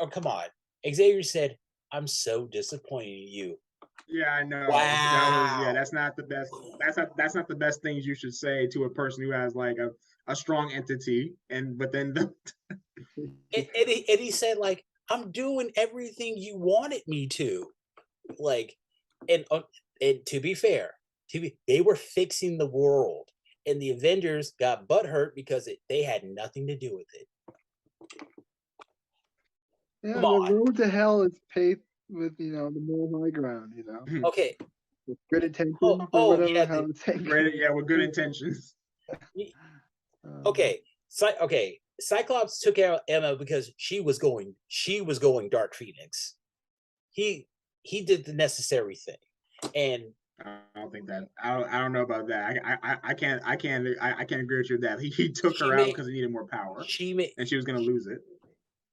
Oh, come on. Xavier said, "I'm so disappointed in you." Yeah, I know. Wow. That's not the best. That's not the best things you should say to a person who has like a strong entity. But then And he said, like, "I'm doing everything you wanted me to." Like, and to be fair, they were fixing the world, and the Avengers got butthurt because they had nothing to do with it. Yeah, Come the on. road to hell is paved with, the moral high ground, Okay. with good intentions or Oh whatever. yeah. How it's saying. with good intentions. Okay. Okay. Cyclops took out Emma because she was going Dark Phoenix. He did the necessary thing, and I don't think that. I don't know about that. I can't agree with you that he took her out because he needed more power. And she was going to lose it.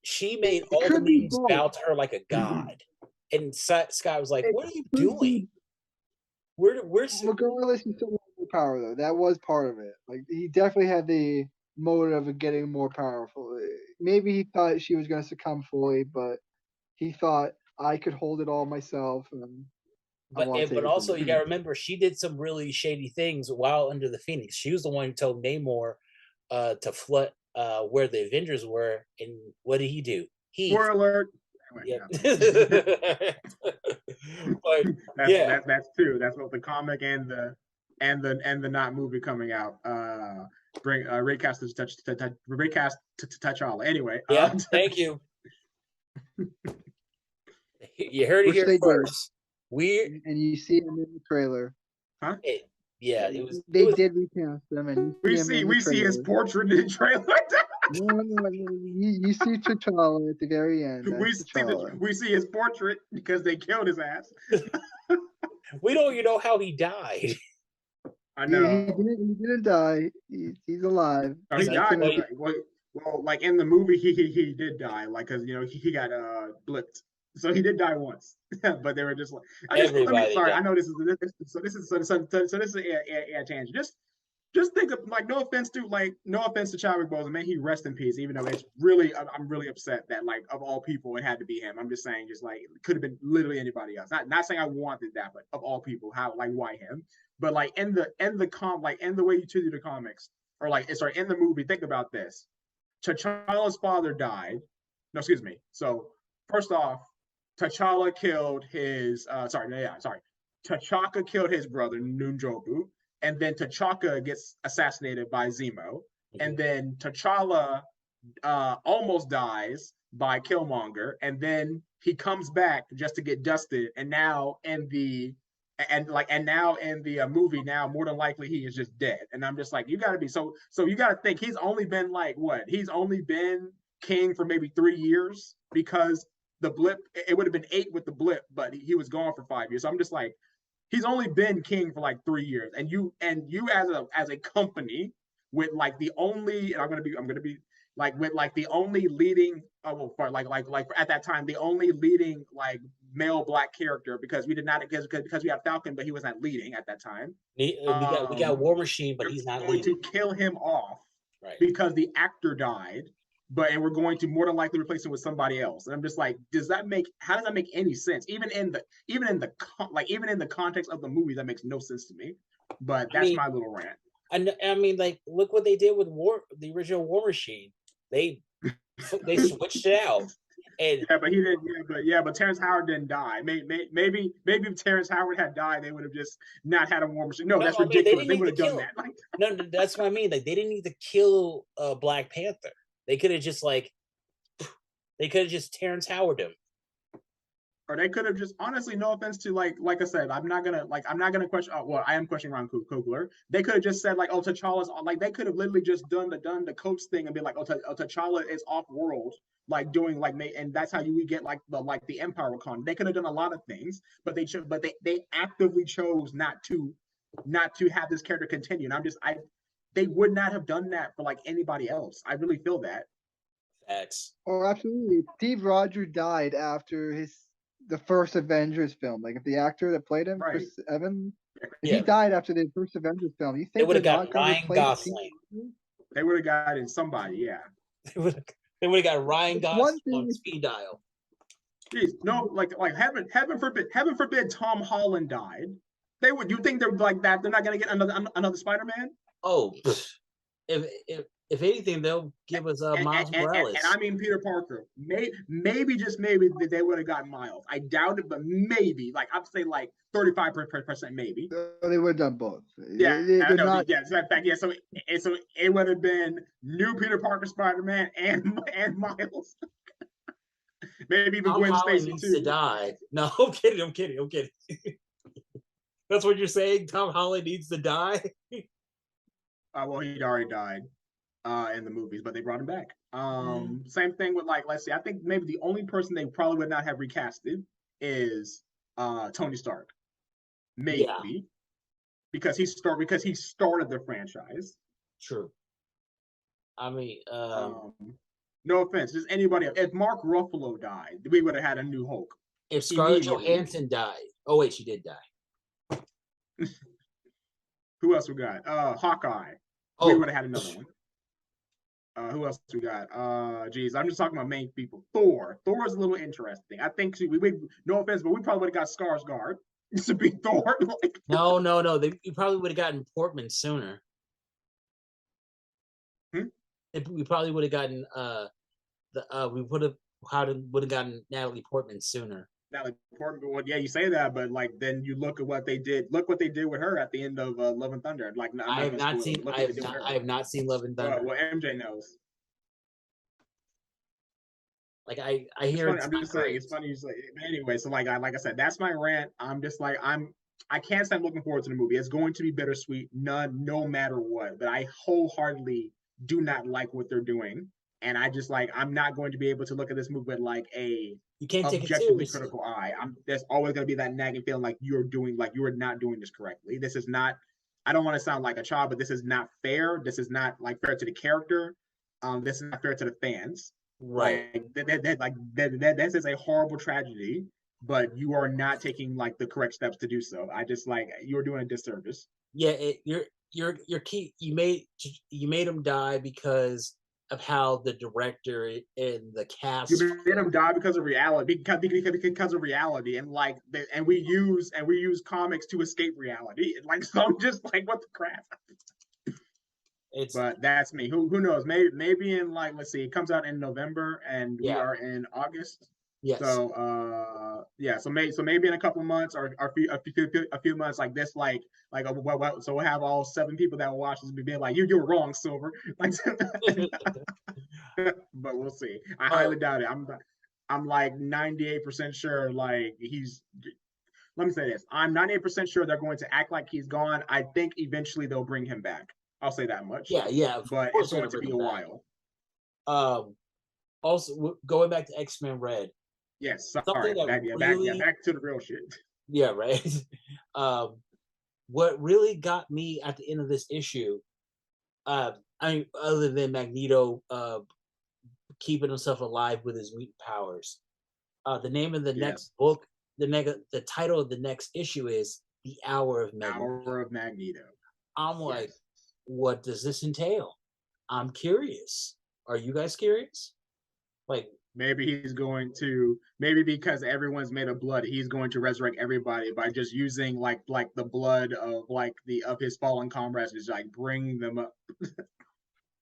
She made all the mutants bow to her like a god, and Scott was like, "What are you doing? Regardless, he still had more power though. That was part of it. Like he definitely had the motive of getting more powerful. Maybe he thought she was going to succumb fully, but he thought I could hold it all myself. But also you got to remember she did some really shady things while under the Phoenix. She was the one who told Namor to flood where the Avengers were, and what did he do? Spoiler alert. Yeah. That's true. That's what the comic and the not movie coming out bring recast to touch all. Anyway, yeah. Thank you. You heard it here first. And you see him in the trailer. Huh? They did recast them, and we see his portrait in the trailer. You see T'Challa at the very end. We see his portrait because they killed his ass. We don't even know how he died. I know. He didn't die. He's alive. Oh, he died. Well, like in the movie, he did die. Like, cause he got blipped. So he did die once, but they were just like, I know this is a tangent. Just think of like no offense to Chadwick Boseman, may he rest in peace. Even though it's really, I'm really upset that like of all people it had to be him. I'm just saying, just like it could have been literally anybody else. Not saying I wanted that, but of all people, why him? But like in the way you treated the comics, or in the movie, think about this: T'Challa's father died. No, excuse me. So first off, T'Challa killed his T'Chaka killed his brother Nunjobu, and then T'Chaka gets assassinated by Zemo, and then T'Challa almost dies by Killmonger, and then he comes back just to get dusted, and now in the movie, now more than likely he is just dead. And I'm just like, you gotta be so you gotta think he's only been like what? He's only been king for maybe 3 years, because the blip, it would have been 8 with the blip, but he was gone for 5 years. So I'm just like, he's only been king for like 3 years, and you as a company with like the only, and I'm gonna be like with like the only leading, at that time the only leading like male black character, because we did not because we had Falcon, but he was not leading at that time. We got War Machine, but he's not going leading. to kill him off, right? Because the actor died. And we're going to more than likely replace him with somebody else. And I'm just like, how does that make any sense? Even in the context of the movie, that makes no sense to me. But that's my little rant. I mean, like, look what they did with the original War Machine. They switched it out. And but he didn't. But Terrence Howard didn't die. Maybe if Terrence Howard had died, they would have just not had a War Machine. No, that's ridiculous. They would have done that. No, that's what I mean. Like, they didn't need to kill Black Panther. They could have just Terrence Howard him. Or they could have just, honestly, no offense to like I said, I'm not gonna question. I am questioning Ron Coogler. They could have just said like, oh, T'Challa's like, they could have literally just done the coach thing and be like, oh, T'Challa is off world, like doing like, and that's how we get like the Empire Con. They could have done a lot of things, but they actively chose not to have this character continue. And they would not have done that for like anybody else. I really feel that. X. Oh, absolutely. Steve Rogers died after the first Avengers film. Like, if the actor that played him, right, Chris Evans, he died after the first Avengers film. You think they would have got Ryan Gosling? They would have gotten somebody, yeah. They would have got Ryan Gosling on speed dial. Jeez, no, like heaven forbid Tom Holland died. You think they're like that? They're not gonna get another Spider-Man? Oh, if anything, they'll give us Miles Morales. And I mean Peter Parker. Maybe just maybe they would have gotten Miles. I doubt it, but maybe. Like I'd say like 35% maybe. They would have done both. Yeah, they're not. Yeah, so in fact, yeah. So it would have been new Peter Parker Spider-Man and Miles. Maybe even Tom Gwen Holland Stacy needs too. to die. No, I'm kidding. That's what you're saying? Tom Holland needs to die? Well, he'd already died in the movies, but they brought him back. Same thing with like, let's see, I think maybe the only person they probably would not have recasted is Tony Stark. Maybe. Yeah. Because he started the franchise. True. I mean, no offense, just anybody else. If Mark Ruffalo died, we would have had a new Hulk. If Scarlett Johansson died. Oh wait, she did die. Who else we got? Hawkeye. Oh. We would have had another one. Who else we got? Geez, I'm just talking about main people. Thor. Thor is a little interesting. I think we no offense, but we probably would have got Skarsgård to be Thor. Like, no. You probably would have gotten Portman sooner. We probably would have gotten we would have gotten Natalie Portman sooner. Natalie Portman, well, yeah, you say that, but like then you look at what they did. Look what they did with her at the end of Love and Thunder. Like I have not seen Love and Thunder. Well, MJ knows. Like I hear I'm just saying it's funny you say. Anyway, so like I said, that's my rant. I'm just like I can't stand looking forward to the movie. It's going to be bittersweet, no matter what. But I wholeheartedly do not like what they're doing, and I just like I'm not going to be able to look at this movie with like a you can't take objectively it critical eye. There's always going to be that nagging feeling like you are not doing this correctly. This is not. I don't want to sound like a child, but this is not fair. This is not like fair to the character. This is not fair to the fans. Right. This is a horrible tragedy, but you are not taking like the correct steps to do so. I just like you're doing a disservice. Yeah, you're key. You made him die because of how the director and the cast. You made him die because of reality, because of reality, and like and we use comics to escape reality. Like so, I'm just like what the crap. But that's me. Who knows? Maybe in like let's see, it comes out in November and we are in August. Yes. So so maybe in a couple of months or a few months like this, so we'll have all 7 people that will watch this being like you were wrong, Silver. Like, but we'll see. I highly doubt it. I'm like 98% sure. Like let me say this. I'm 98% sure they're going to act like he's gone. I think eventually they'll bring him back. I'll say that much. Yeah. But it's going to be a while. Also, going back to X-Men Red. Yes, sorry. Back to the real shit. Yeah, right. What really got me at the end of this issue, I mean, other than Magneto keeping himself alive with his mutant powers, the name of the next book, the title of the next issue is The Hour of Magneto. I'm like, what does this entail? I'm curious. Are you guys curious? Like maybe because everyone's made of blood, he's going to resurrect everybody by just using like the blood of his fallen comrades to like bring them up.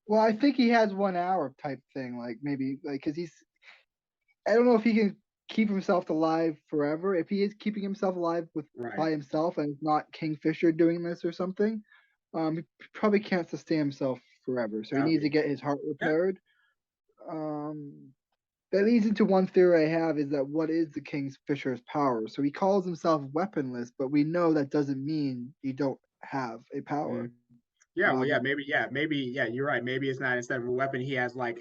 Well, I think he has 1 hour type thing, like maybe like because I don't know if he can keep himself alive forever. If he is keeping himself alive by himself and it's not Kingfisher doing this or something, he probably can't sustain himself forever. So he needs to get his heart repaired. That leads into one theory I have is that what is the Kingfisher's power? So he calls himself weaponless, but we know that doesn't mean you don't have a power. Maybe, you're right. Maybe it's not, instead of a weapon, he has like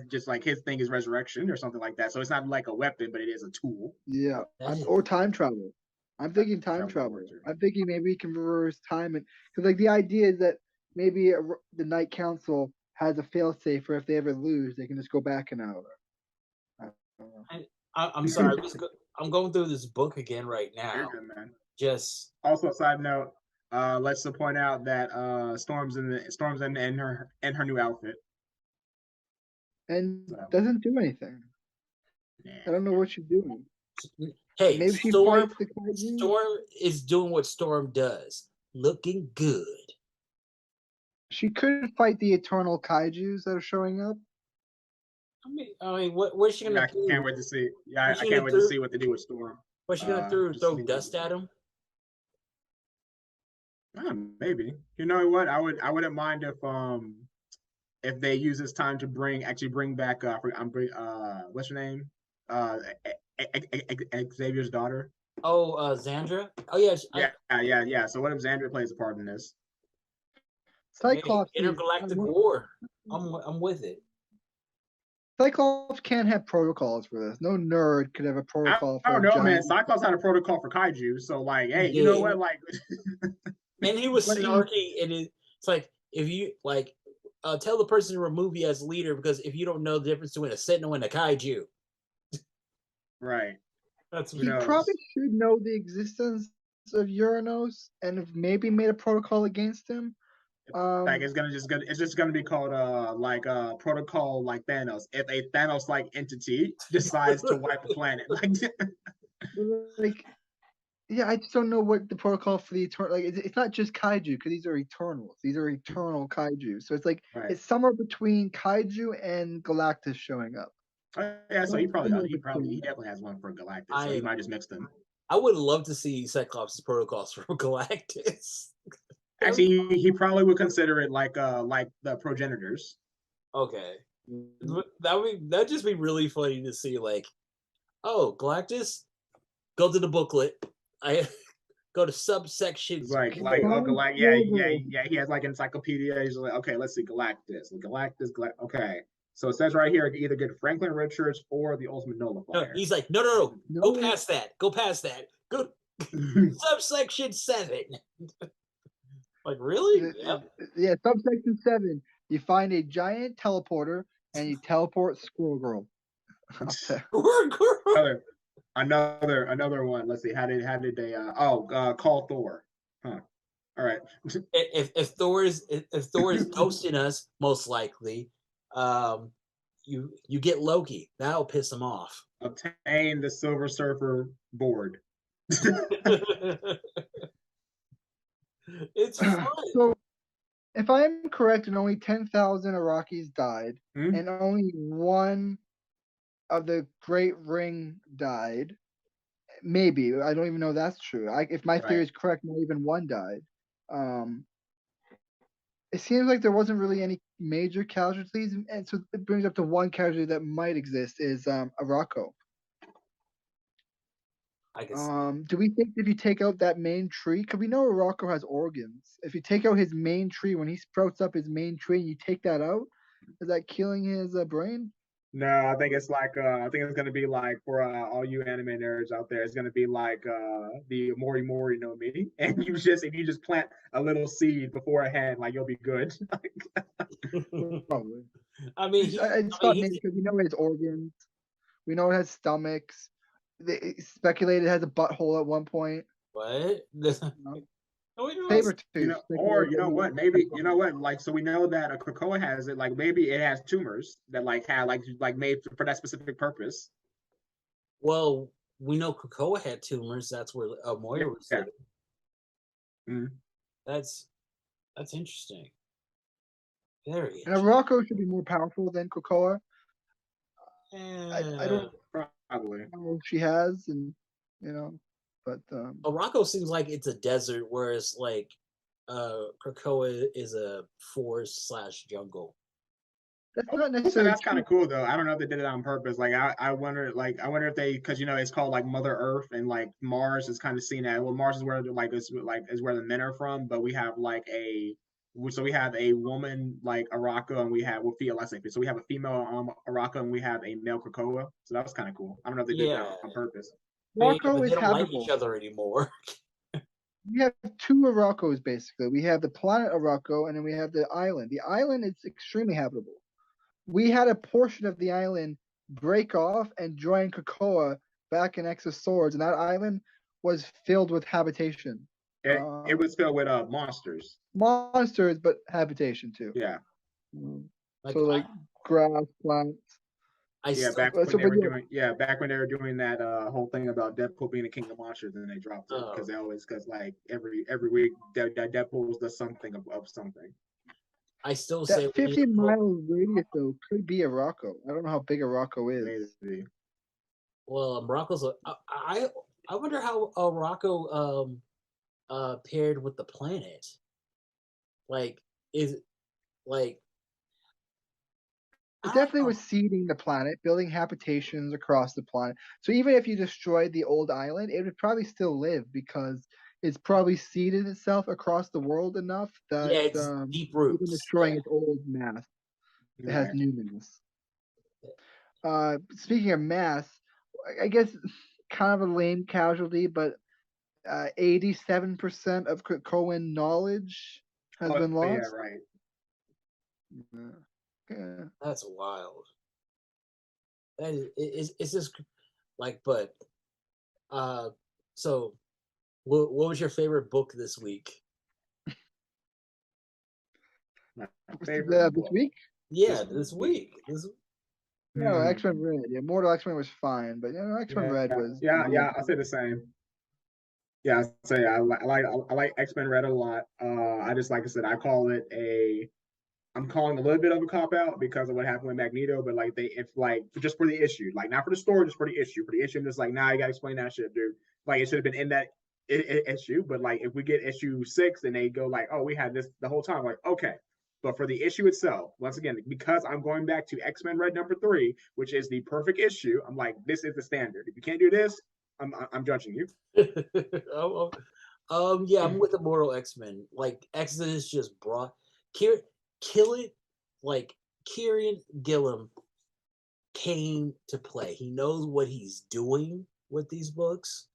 just like his thing is resurrection or something like that. So it's not like a weapon, but it is a tool. Yeah, or time travel. I'm thinking time travel. I'm thinking maybe he can reverse time, and because like the idea is that maybe the Night Council has a failsafe for if they ever lose, they can just go back an hour. I'm sorry. I'm going through this book again right now. You're good, man. Just also, side note, let's point out that Storm's in her new outfit, and doesn't do anything. I don't know what she's doing. Hey, Maybe she Storm. fights the kaiju. Storm is doing what Storm does, looking good. She could fight the eternal kaijus that are showing up. I mean, what's she gonna do? I can't wait to see. Yeah, What's I she can't gonna wait do? to see what they do with Storm. What's she gonna do? Just Throw see dust at him? Maybe. You know what? I wouldn't mind if they use this time to bring back what's her name? Xavier's daughter. Oh, Xandra. Oh yeah, Yeah. So what if Xandra plays a part in this? Cyclops hey, intergalactic war. I'm with it. Cyclops can't have protocols for this. No nerd could have a protocol for I don't know, man. giant. Cyclops had a protocol for kaiju, so like, hey, you know what? Like, and he was snarky, and it's like if you like, tell the person to remove you as leader because if you don't know the difference between a sentinel and a kaiju, right? He probably should know the existence of Uranos and have maybe made a protocol against him. Like it's just gonna be called protocol like Thanos. If a Thanos like entity decides to wipe a planet, like yeah, I just don't know what the protocol for the eternal. Like it's not just kaiju because these are eternals. These are eternal kaiju. So it's like it's somewhere between kaiju and Galactus showing up. Yeah, so he definitely has one for Galactus. So he might just mix them. I would love to see Cyclops' protocols for Galactus. Actually, he probably would consider it like the progenitors. Okay, that'd just be really funny to see. Like, oh, Galactus, go to the booklet. I go to subsection. Yeah. He has like encyclopedia. He's like, okay, let's see, Galactus. Okay. So it says right here, you either get Franklin Richards or the Ultimate Nullifier. No, he's like, no. Go past that. Go subsection 7. Like, really? Yeah, subsection 7. You find a giant teleporter and you teleport Squirrel Girl. Another one. Let's see. How did they call Thor? Huh. All right. If Thor is ghosting us, most likely, you get Loki. That'll piss him off. Obtain the Silver Surfer board. It's fun. So, if I am correct, and only 10,000 Iraqis died, and only one of the Great Ring died. Maybe I don't even know if that's true. If my theory is correct, not even one died. It seems like there wasn't really any major casualties, and so it brings up to one casualty that might exist is Arakko. Do we think if you take out that main tree, because we know Arakko has organs, if you take out his main tree, when he sprouts up his main tree and you take that out, is that killing his brain? No, I think it's like I think it's gonna be like for all you anime nerds out there, it's gonna be like the Mori Mori no Mi, and if you just plant a little seed beforehand, like you'll be good. Probably. I mean, because we know it has organs, we know it has stomachs. They speculated it has a butthole at one point. What? Saber tooth. Or you know what? Maybe you know what? Like, so we know that a Krakoa has it. Like, maybe it has tumors that had made for that specific purpose. Well, we know Krakoa had tumors. That's where Moira was. Yeah. Mm-hmm. That's interesting. Very. And Arakko should be more powerful than Krakoa. I don't probably know if she has, and but Arakko seems like it's a desert, whereas like Krakoa is a forest/jungle. That's not necessarily. That's kind of cool though. I don't know if they did it on purpose. Like I wonder if they, because it's called like Mother Earth, and like Mars is kind of seen as Mars is where is where the men are from, but we have we have a woman like Arakko, and we have so we have a female Arakko, and we have a male Krakoa. So that was kind of cool. I don't know if they did that on purpose. Arakko is they don't habitable. like each other anymore. We have 2 Arakkos basically. We have the planet Arakko, and then we have the island. The island is extremely habitable. We had a portion of the island break off and join Krakoa back in X of Swords, and that island was filled with habitation. It was filled with monsters. Monsters, but habitation too. Yeah. So like grass, plants. I Yeah, still. back when they were doing that whole thing about Deadpool being the king of monsters, and they dropped it because like every week Deadpool does something of something. I still say That 50-mile radius though could be a Rocco. I don't know how big a Rocco is. Maybe. Well, Rocco's. I wonder how Rocco paired with the planet. Like, is like. It definitely was seeding the planet, building habitations across the planet. So even if you destroyed the old island, it would probably still live because it's probably seeded itself across the world enough that it's deep roots. Even destroying its old mass, it has new mass. Speaking of mass, I guess kind of a lame casualty, but 87% of Krakoan knowledge has been lost. Yeah, right. Yeah. That's wild. That is it's just like, but so what was your favorite book this week? This week? Yeah, this week. No, X-Men Red. Yeah, Immortal X-Men was fine, but X-Men Red was. Yeah. I'll say the same. Yeah, I'll say I like X-Men Red a lot. I just, like I said, I'm calling a little bit of a cop out because of what happened with Magneto, but like just for the issue, like not for the story, just for the issue. For the issue, I'm just like, nah, you gotta explain that shit, dude. Like it should have been in that issue, but like if we get issue 6 and they go like, oh, we had this the whole time, like okay. But for the issue itself, once again, because I'm going back to X-Men Red #3, which is the perfect issue, I'm like, this is the standard. If you can't do this, I'm judging you. Yeah, I'm with Immortal X-Men. Like Exodus just brought kill it. Like Kieran Gillen came to play. He knows what he's doing with these books.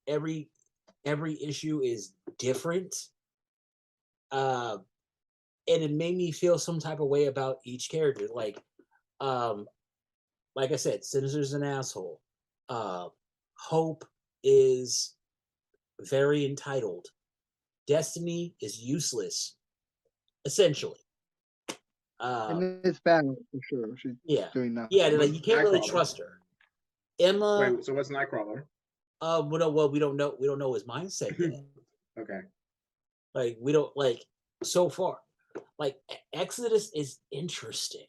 Every issue is different. And it made me feel some type of way about each character. Like I said, Sinister's an asshole. Hope is very entitled. Destiny is useless, essentially. In this battle, for sure. She's doing nothing. Yeah, like, you can't really trust her. Emma. Wait, so what's Nightcrawler? Well, we don't know. We don't know his mindset yet. Okay. Like we don't like so far. Like Exodus is interesting.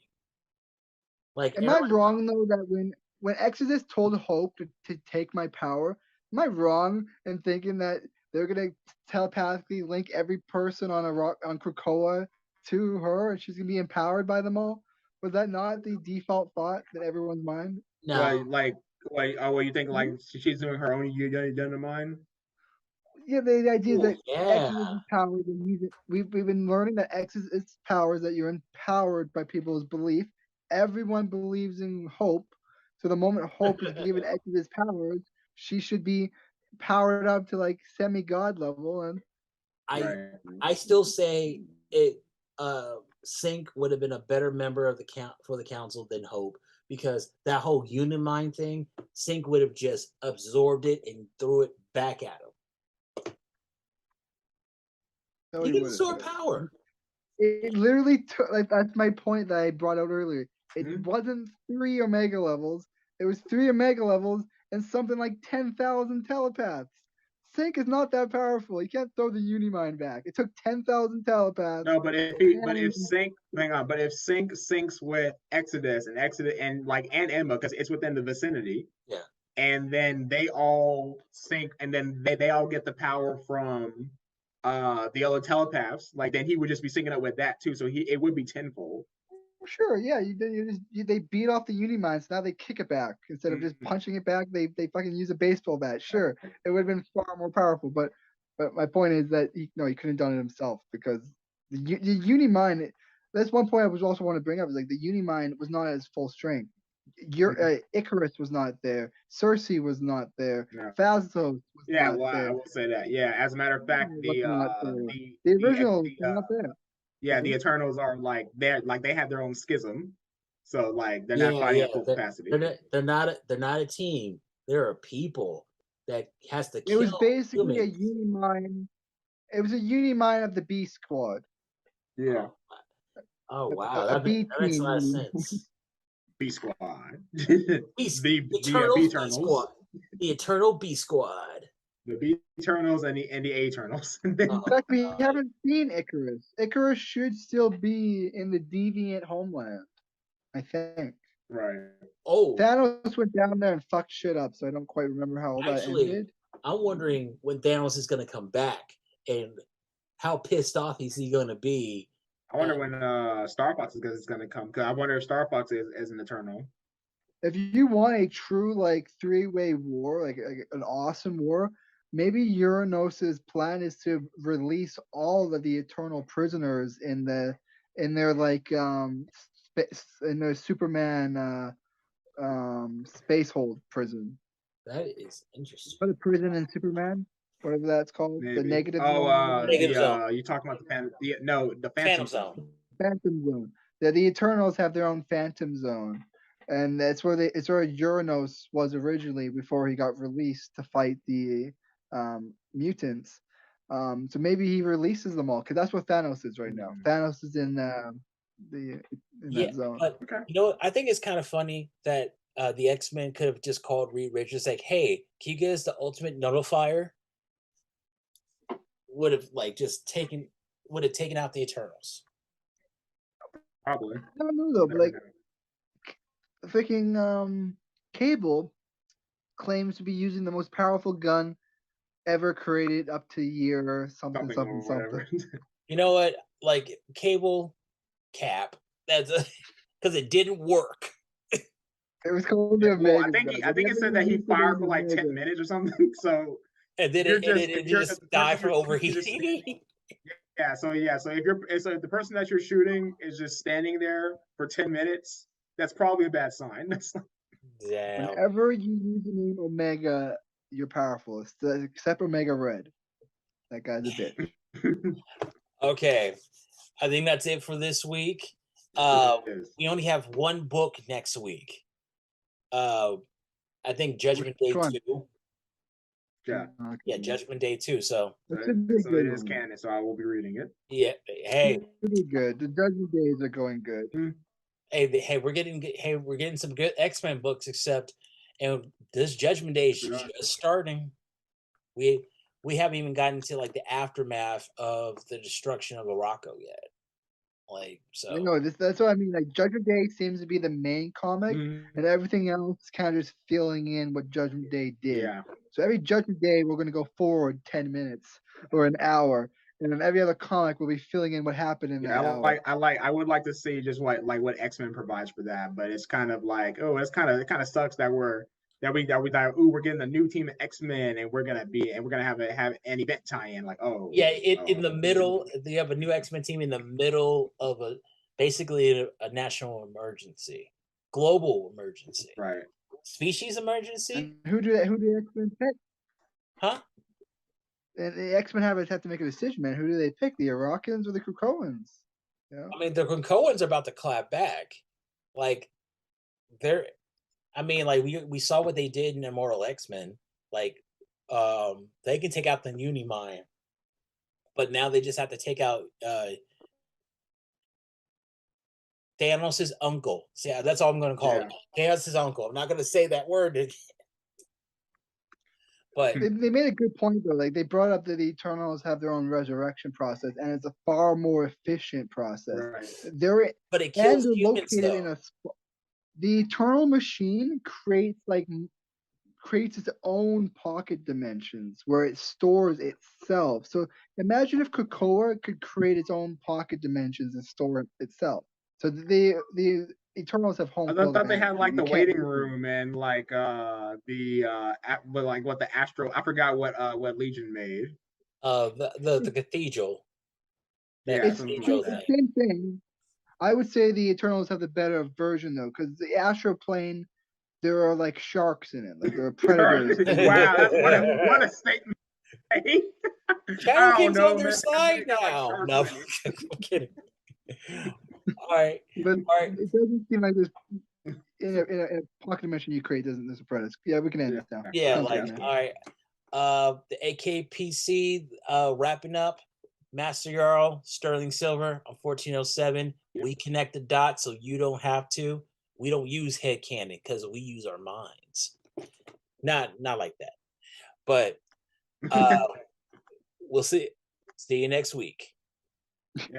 Like, am I wrong though that when Exodus told Hope to take my power, am I wrong in thinking that they're gonna telepathically link every person on Krakoa to her and she's gonna be empowered by them all? Was that not the default thought in everyone's mind? No. Well, you think like she's doing her own mind? Yeah, the idea that Exodus' powers and we've been learning that Exodus' powers that you're empowered by people's belief. Everyone believes in Hope, so the moment Hope is given Exodus powers, she should be powered up to like semi-god level. And I still say it. Sync would have been a better member of the council than Hope, because that whole Unimind thing, Sync would have just absorbed it and threw it back at him. He can absorb power. It literally took, like, that's my point that I brought out earlier. It wasn't 3 Omega levels. It was 3 Omega levels and something like 10,000 telepaths. Sync is not that powerful. You can't throw the Unimind back. It took 10,000 telepaths. No, but if Sync syncs with Exodus and Emma, because it's within the vicinity. Yeah. And then they all sync, and then they all get the power from the other telepaths. Like, then he would just be syncing up with that too. So it would be tenfold. Sure, yeah. They beat off the Unimind, so now they kick it back instead of just punching it back. They fucking use a baseball bat. Sure, it would have been far more powerful. But my point is that he couldn't have done it himself, because the Unimind. That's one point I was also want to bring up, is like the Unimind was not at its full strength. Icarus was not there. Cersei was not there. Yeah. Phastos was not there. I will say that. Yeah, as a matter of fact, the original was not there. Yeah, the Eternals are they have their own schism, so like they're not fighting at full capacity. They're not a team. They're a people that has to kill. It was basically humans. a Unimind. It was a Unimind of the B Squad. Yeah. Oh wow, that makes a lot of sense. B Squad. Beast, the Eternals B B Eternals. Squad. The Eternal B Squad. The B Eternals and the A Eternals. In fact, we haven't seen Icarus. Icarus should still be in the deviant homeland, I think. Right. Oh, Thanos went down there and fucked shit up, so I don't quite remember how that actually, ended. I'm wondering when Thanos is going to come back and how pissed off is he going to be. I wonder when Star Fox is going to come. Because I wonder if Star Fox is an Eternal. If you want a true like three-way war, like an awesome war, maybe Uranos' plan is to release all of the Eternal prisoners in their like in their Superman space hold prison. That is interesting. Or the prison in Superman, whatever that's called, Maybe. the negative zone. Negative zone. You talking about the Phantom Zone. Phantom Zone. The Eternals have their own Phantom Zone, and it's where Uranos was originally before he got released to fight the mutants. So maybe he releases them all because that's what Thanos is right now. Thanos is in that zone. But you know what? I think it's kind of funny that the X-Men could have just called Reed Richards like, "Hey, can you get us the ultimate nullifier?" Would have taken out the Eternals. Probably. I don't know though, but like freaking Cable claims to be using the most powerful gun ever created up to year something. You know what? Like Cable, Cap. That's because it didn't work. It was called the Omega. I think it said that he fired for like 10 minutes or something. So and then it just died from overheating. Yeah. So if the person that you're shooting is just standing there for 10 minutes, that's probably a bad sign. Damn. Whenever you use the name Omega, you're powerful. Except Omega Red. That guy's a bitch. Okay. I think that's it for this week. We only have one book next week. I think Judgment Day 2. Yeah. Yeah, Judgment Day 2. So it is canon, so I will be reading it. Yeah. Hey. Pretty good. The Judgment Days are going good. Hey, we're getting some good X-Men books, and this Judgment Day is just starting. We haven't even gotten to like the aftermath of the destruction of Morocco yet. Like, so I know that's what I mean. Like Judgment Day seems to be the main comic, and everything else kind of just filling in what Judgment Day did. Yeah. So every Judgment Day we're gonna go forward 10 minutes or an hour, and then every other comic will be filling in what happened in that hour. I would like to see just what X-Men provides for that, but it's kind of like, it kind of sucks that we're getting a new team of X-Men and we're gonna have an event tie-in, like in the middle they have a new X-Men team in the middle of basically a national emergency, global emergency, right? Species emergency. And who do the X-Men pick? Huh? And the X-Men have to make a decision, man. Who do they pick? The Iraqans or the Krakoans? Yeah. I mean, the Krakoans are about to clap back. Like we saw what they did in Immortal X-Men. Like, they can take out the Unimind, but now they just have to take out Thanos' uncle. So yeah, that's all I'm going to call it. Thanos' uncle. I'm not going to say that word again. But they made a good point though. Like they brought up that the Eternals have their own resurrection process, and it's a far more efficient process. Right. But it kills humans, located the Eternal machine creates its own pocket dimensions where it stores itself. So imagine if Krakoa could create its own pocket dimensions and store itself. So the Eternals have home. I thought they had like the waiting room and like what the Astro. I forgot what Legion made. The cathedral. It's the same thing. I would say the Eternals have the better version though, because the Astral Plane, there are like sharks in it, like there are predators. Wow, that's what a statement. Shadow King's on their side now. No, I'm kidding. All right. But it doesn't seem like there's in a pocket dimension you create there's a predator. Yeah, we can end this now. Yeah, all right. The AKPC wrapping up. Master Jarl, Sterling Silver on 1407. We connect the dots so you don't have to. We don't use headcanon because we use our minds. Not like that. But we'll see you next week. Yeah.